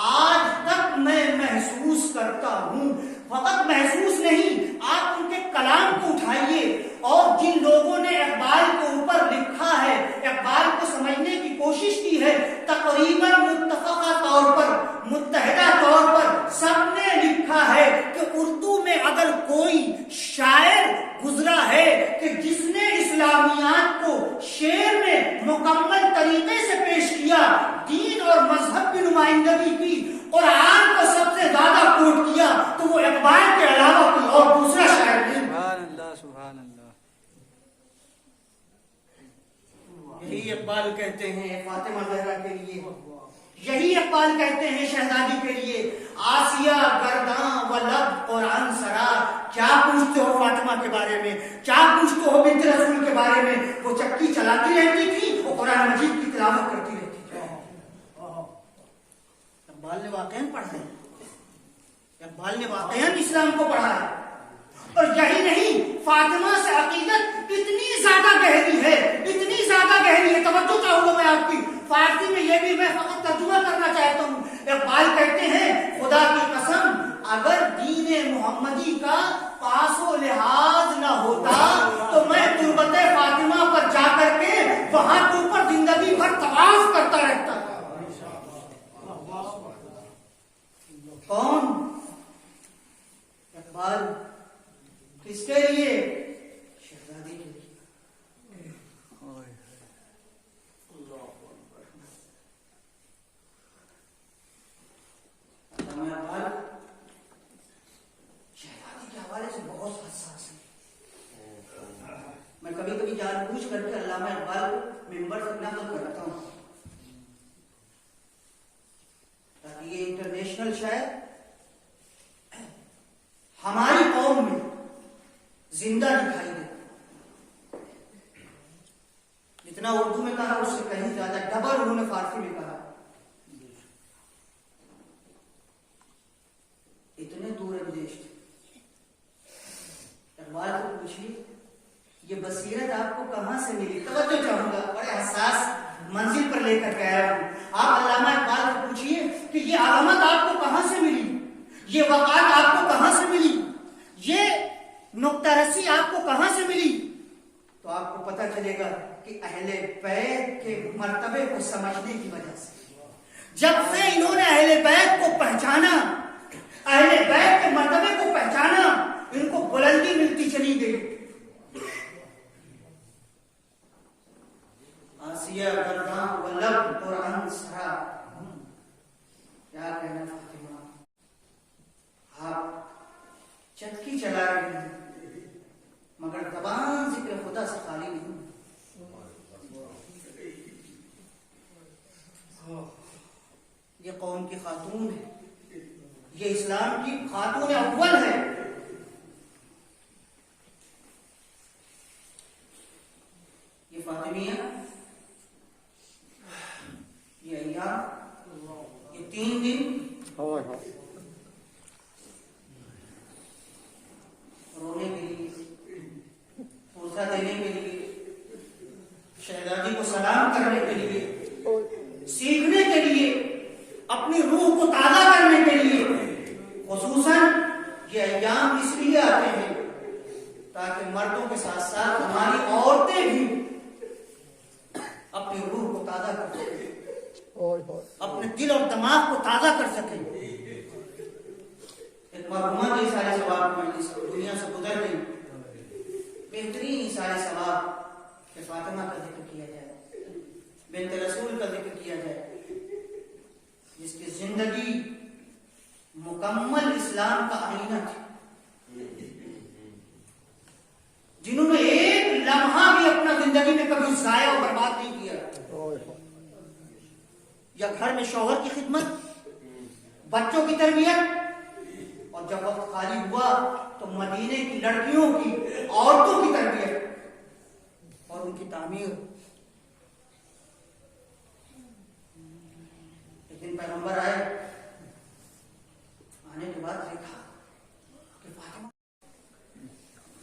آج تک میں محسوس کرتا ہوں. فقط محسوس نہیں، آپ ان کے کلام کو اٹھائیے اور جن لوگوں نے اقبال کے اوپر لکھا ہے، اقبال کو سمجھنے کی کوشش کی ہے، تقریباً متفقہ طور پر، متحدہ طور پر سب نے لکھا ہے کہ اردو میں اگر کوئی شاعر گزرا ہے کہ جس نے اسلامیات کو شعر میں مکمل طریقے سے پیش کیا، دین اور مذہب کی نمائندگی کی، قرآن کو سب سے زیادہ کوٹ کیا، تو وہ اقبال کے علاوہ کوئی اور دوسرا شاعر نہیں. سبحان اللہ سبحان اللہ. یہی اقبال کہتے ہیں فاطمہ زہرا کے لیے، یہی اقبال کہتے ہیں شہزادی کے لیے، آسیہ گرداں و لب قرآن سرا. کیا پوچھتے ہو فاطمہ کے بارے میں؟ کیا پوچھتے ہو بنت رسول کے بارے میں؟ وہ چکی چلاتی رہتی تھی، وہ قرآن مجید کی تلاوت کرتی رہتی تھی. اقبال نے واقعاً پڑھا ہے، اقبال نے واقعاً اسلام کو پڑھا ہے. اور یہی نہیں، فاطمہ سے عقیدت اتنی زیادہ گہری ہے، اتنی زیادہ گہری ہے. توجہ چاہوں گا میں آپ کی. فارسی میں یہ بھی میں فقط ترجمہ کرنا چاہتا ہوں. اقبال کہتے ہیں خدا کی قسم اگر دین محمدی کا پاس و لحاظ نہ ہوتا تو میں تربت فاطمہ پر جا کر کے وہاں کے اوپر زندگی بھر طواف کرتا رہتا. کون؟ اقبال. کس کے لیے؟ شہزادی کے لیے. اقبال شہزادی کے حوالے سے بہت حساس ہے. میں کبھی کبھی جان بوجھ کر کے علامہ اقبال کو ممبر سے نقل کرتا ہوں تاکہ یہ انٹرنیشنل شاعر ہماری قوم میں زندہ دکھائی دے. جتنا اردو میں کہا اس سے کہیں زیادہ ڈبل انہوں نے فارسی میں کہا. اتنے دور اندیش تھے. اقبال کو پوچھیے یہ بصیرت آپ کو کہاں سے ملی؟ توجہ چاہوں گا، بڑے حساس منزل پر لے کر کے آیا ہوں. آپ علامہ اقبال کو پوچھیے کہ یہ علامت آپ کو کہاں سے ملی، یہ وقات آپ کو کہاں سے ملی، یہ نقطہ رسی آپ کو کہاں سے ملی، تو آپ کو پتہ چلے گا کہ اہل بیت کے مرتبے کو سمجھنے کی وجہ سے. جب سے انہوں نے اہل بیت کو پہچانا، اہل بیت کے مرتبے کو پہچانا، ان کو بلندی ملتی چلی گئی۔ آسیہ گرداں و لب قرآن سرا، کیا کہنا فاطمہ، آپ چٹکی چلا رہی ہیں مگر زبان ذکر خدا سے خالی نہیں۔ یہ قوم کی خاتون ہے، یہ اسلام کی خاتون اول ہے۔ یہ فاطمیہ، یہ ایام، یہ 3 دن رونے کے لیے، پوسا دینے کے لیے، شہزادی کو سلام کرنے کے لیے، سیکھنے کے لیے، اپنی روح کو تازہ کرنے کے لیے، خصوصاً یہ ایام اس لیے آتے ہیں تاکہ مردوں کے ساتھ ساتھ ہماری عورتیں بھی اپنی روح کو تازہ کر سکیں، اپنے دل اور دماغ کو تازہ کر سکیں۔ ایک مرحومہ کے سارے ثواب میں اس دنیا سے گزر گئی، بہترین سارے ثواب کہ فاطمہ کا ذکر کیا جائے، بنت رسول کا ذکر کیا جائے، جس کی زندگی مکمل اسلام کا آئینہ تھی، جنہوں نے ایک لمحہ بھی اپنا زندگی میں کبھی ضائع اور برباد نہیں کیا، یا گھر میں شوہر کی خدمت، بچوں کی تربیت، اور جب وقت خالی ہوا تو مدینے کی لڑکیوں کی، عورتوں کی تربیت اور ان کی تعمیر۔ لیکن پیغمبر آئے، آنے کے بعد دیکھا کہ فاطمہ،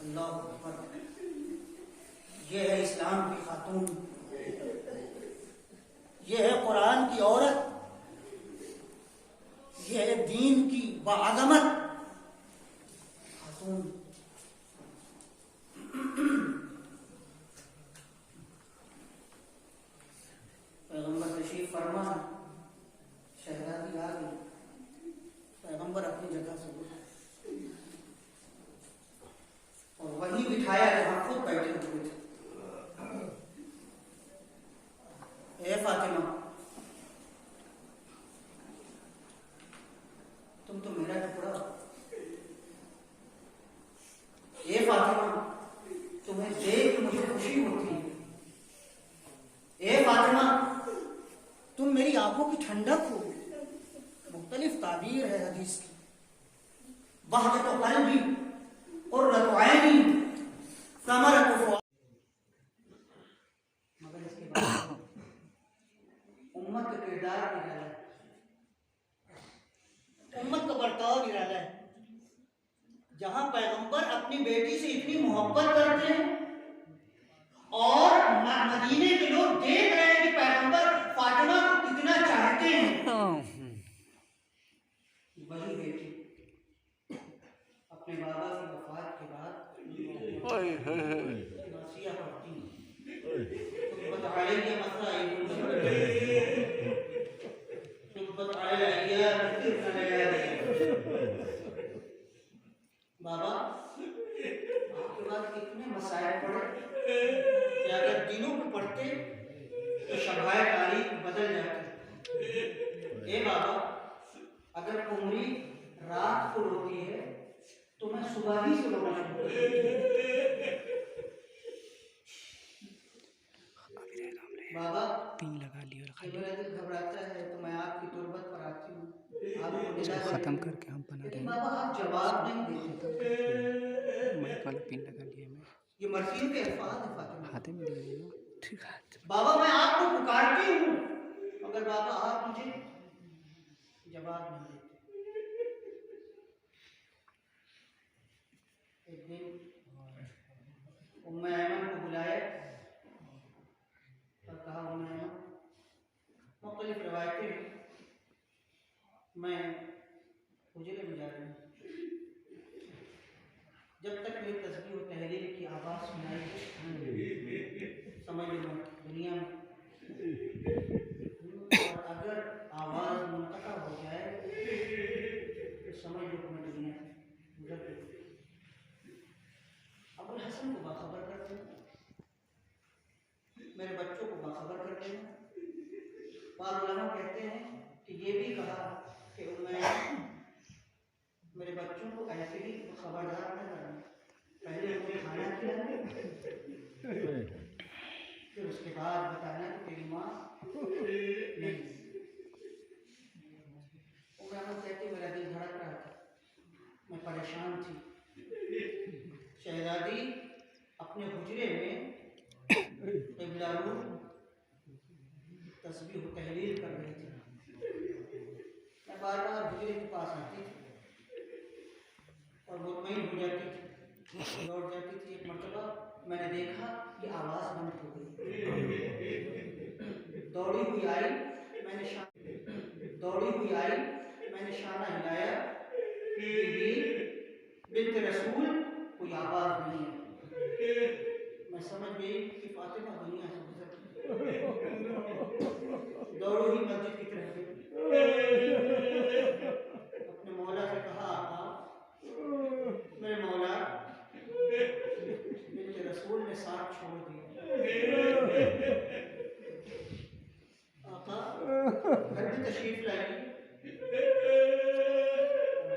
اللہ اکبر، یہ ہے اسلام کی خاتون، یہ ہے قرآن کی عورت، یہ ہے دین کی بعظمت خاتون۔ پیغمبر تشریف فرما، شہزادی آ گئی، پیغمبر اپنی جگہ سے اٹھا اور وہیں بٹھایا جہاں خود بیٹھے ہوئے تھے۔ اے فاطمہ، تم تو میرا ٹکڑا ہو۔ اے فاطمہ، تمہیں دیکھ مجھے خوشی ہوتی ہے۔ اے فاطمہ، تم میری آنکھوں کی ٹھنڈک ہو۔ مختلف تعبیر ہے حدیث کی، بہجت قلبی، قرۃ عینی، ثمرۃ فؤاد۔ مگر اس کے بعد امت کا کردار نرالا ہے، امت کا برتاؤ نرالا ہے۔ جہاں پیغمبر اپنی بیٹی سے اتنی محبت کرتے ہیں اور مدینے کے لوگ دیکھ رہے ہیں کہ پیغمبر فاطمہ کو کتنا چاہتے ہیں، وہی بیٹی اپنے بابا کی وفات کے بعد ناسیہ پڑھتی خطبۃ علیہ مصائب خطبۃ علیہ بابا آپ کے بعد کتنے مسائل پڑھے کہ اگر دنوں کو پڑھتے تو شبائے تاریخ بدل جاتی۔ اے بابا، اگر عمری رات کو روتی ہے تو میں صبح ہی سے رونا شروع بابا، میرا دل گھبراتا ہے تو میں آپ کی تربت پر آتی ہوں، آپ کو ندا ختم کر کے ہم بنا لیکن بابا آپ جواب نہیں دیتے۔ یہ مرسین کے الفاظ ہیں فاطمہ۔ بابا میں آپ کو پکارتی ہوں مگر بابا آپ مجھے جواب نہیں دیتے۔ ایک دن ام ایمن کو بلایا اور کہا ام ایمن، مختلف روایتیں ہیں، میں حجرے میں جا رہی ہوں، جب تک میری تسبیح و تحلیل کی آواز سمجھ لوں دنیا میں، اور اگر آواز حسن کو باخبر کر دینا، میرے بچوں کو باخبر کر دینا۔ بعض علماء کہتے ہیں کہ یہ بھی کہا کہ میں میرے بچوں کو ایسے ہی خبردار نہ کرنا، پہلے انہیں کھانا کھلانا، پھر اس کے بعد بتانا کہ تیری ماں نہیں۔ عمرانہ کہتے میرا دل دھڑک رہا تھا، میں پریشان تھی۔ شہزادی اپنے حجرے میں قبلہ رو تسبیح و تحلیل کر رہی تھی، میں بار بار حجرے کے پاس آتی تھی اور مطمئن ہو جاتی تھی، لوٹ جاتی تھی۔ ایک مرتبہ میں نے دیکھا کہ آواز بند ہو گئی، دوڑی ہوئی آئی، میں نے شانہ ہلایا، بی بی بنت رسول کوئی آواز نہیں ہے۔ میں سمجھ گئی کہ فاطمہ دنیا سے گزر گئی، دوڑی ہوئی مسجد کی طرف گئی، اپنے مولا سے کہا آقا میرے مولا بنت رسول نے ساتھ چھوڑ دیا، آقا گھر میں تشریف لائیے۔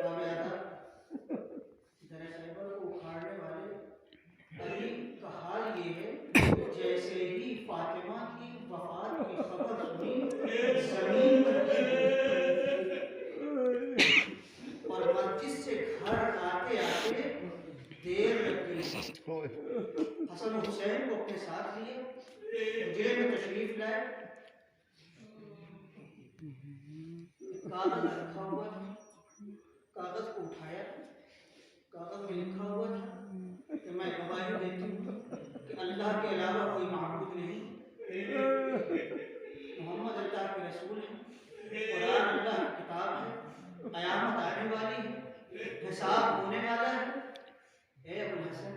باب ادب در خیبر کو اکھاڑنے والے علی کا حال یہ ہے کہ جیسے ہی فاطمہ کی وفات کی خبر سنی زمین پر گر گئی اور مسجد سے گھر آتے آتے دیر لگ گئی۔ حسن و حسین کو اپنے ساتھ لیے حجرے میں تشریف لائے، کاغذ رکھا ہوا تھا، کاغذ کو اٹھایا، کاغذ میں لکھا ہوا تھا کہ میں گواہی دیتی ہوں کہ اللہ کے علاوہ کوئی معبود نہیں، محمد اللہ کے رسول ہیں، قرآن اللہ کی کتاب ہے، قیامت آنے والی ہے، حساب ہونے والا ہے۔ اے ابو الحسن،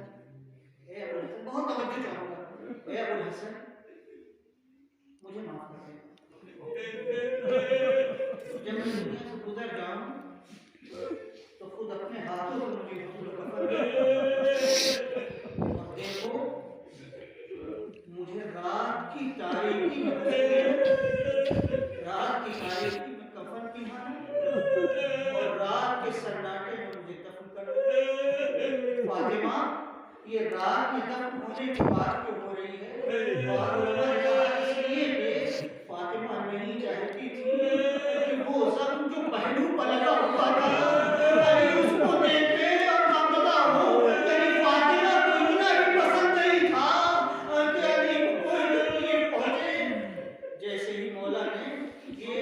بہت توجہ چاہوں گا، اے ابو الحسن مجھے معاف کر دیں، جب میں دنیا سے گزر جاؤں تو خود اپنے ہاتھوں سے مجھے حضور کفن دے، اور دیکھو مجھے رات کی تاریکی میں کفن پہنانا اور رات کے سناٹے میں مجھے دفن کر دو۔ فاطمہ یہ رات میں دفن ہونے کی بات کیوں ہو رہی ہے؟ اور اس لیے کہ فاطمہ نہیں چاہتی تھی کہ وہ زخم جو پہلو پر لگا ہوا تھا علی اس کو دیکھے اور ناپتہ ہو، یعنی فاطمہ کو اتنا بھی پسند نہیں تھا کہ علی کو کوئی تکلیف پہنچے۔ جیسے ہی مولا نے یہ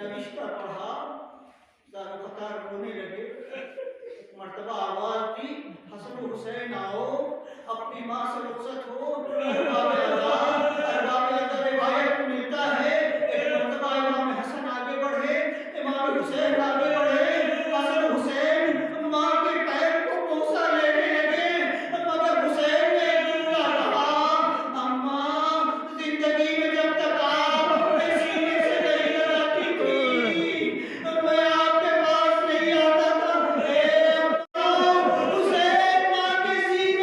نوشتہ پڑھا دار و قطار رونے لگے، ایک مرتبہ آواز دی حسن و حسین آؤ اپنی ماں سے رخصت ہو۔ ارباب ادب روایت میں ملتا ہے ایک مرتبہ امام حسن آگے بڑھے، امام حسین آگے بڑھے، حسن حسین ماں کے پیر کو بوسہ لینے لگے، مگر حسین نے جملہ کہا اماں زندگی میں جب تک آپ اپنے سینے سے نہیں لگاتی تھی میں آپ کے پاس نہیں آتا تھا۔ حسین ماں کے سینے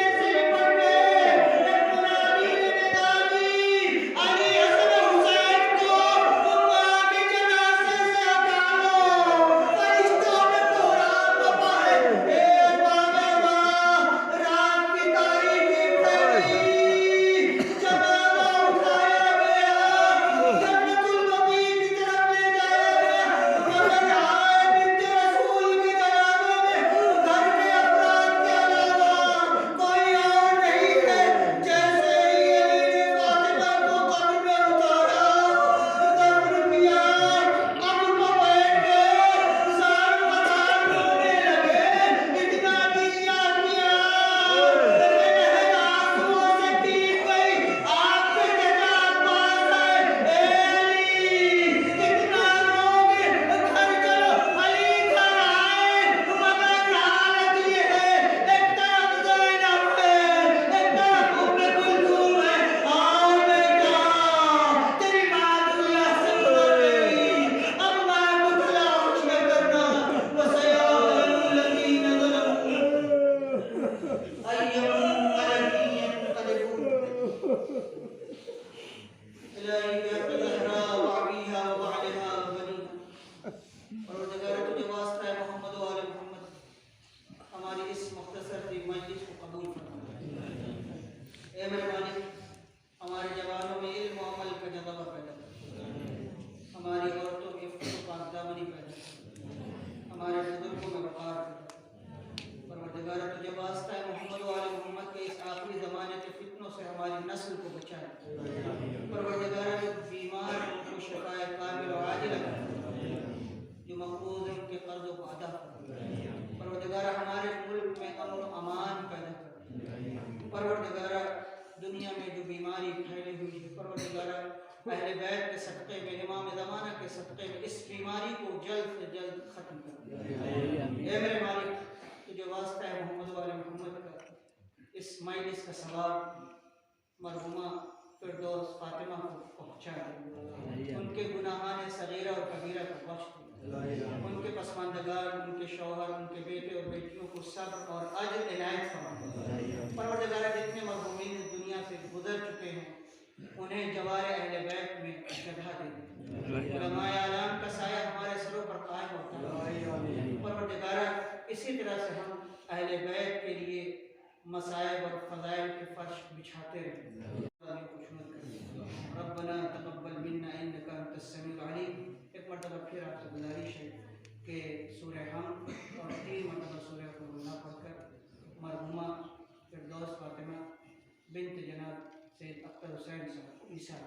پروردگار تجھے واسطہ ہے محمد و آل محمد کے اس آخری زمانے کے فتنوں سے ہماری نسل کو بچائے. پروردگار جو بیمار ان کو شفائے کامل و عاجل عطا فرما. جو مقروض ہیں ان کے قرضوں کو ادا فرما. پروردگار ہمارے ملک میں امن و امان پیدا کر. پروردگار دنیا میں جو بیماری پھیلی ہوئی ہے پروردگار اہل بیت کے صدقے میں امام زمانہ کے صدقے میں اس بیماری کو جلد سے جلد ختم کر. اے میرے مالک تجھے واسطہ ہے محمد و آل محمد کا اس مجلس کا ثواب مرحومہ فردوس فاطمہ کو پہنچا دے. ان کے گناہان صغیرہ اور کبیرہ کو بخش دے. ان کے پسماندگان ان کے شوہر ان کے بیٹے اور بیٹیوں کو صبر اور اجر عنایت فرما. پروردگار جتنے مرحومین اس دنیا سے گزر چکے ہیں انہیں جوار اہل بیت میں جگہ دے دے. علماء اعلام کا سایہ ہمارے سروں پر قائم ہوتا ہے. پروردگار اسی طرح سے ہم اہل بیت کے لیے مصائب اور فضائل کے فرش بچھاتے رہیں. ربنا تقبل منا انك انت السميع العليم. ایک مرتبہ پھر آپ سے گزارش ہے کہ سورہ حمد اور 3 مرتبہ سورہ قل اللہ پڑھ کر مرحومہ فردوس فاطمہ بنت جناب سید اختر حسین صاحب عیسیٰ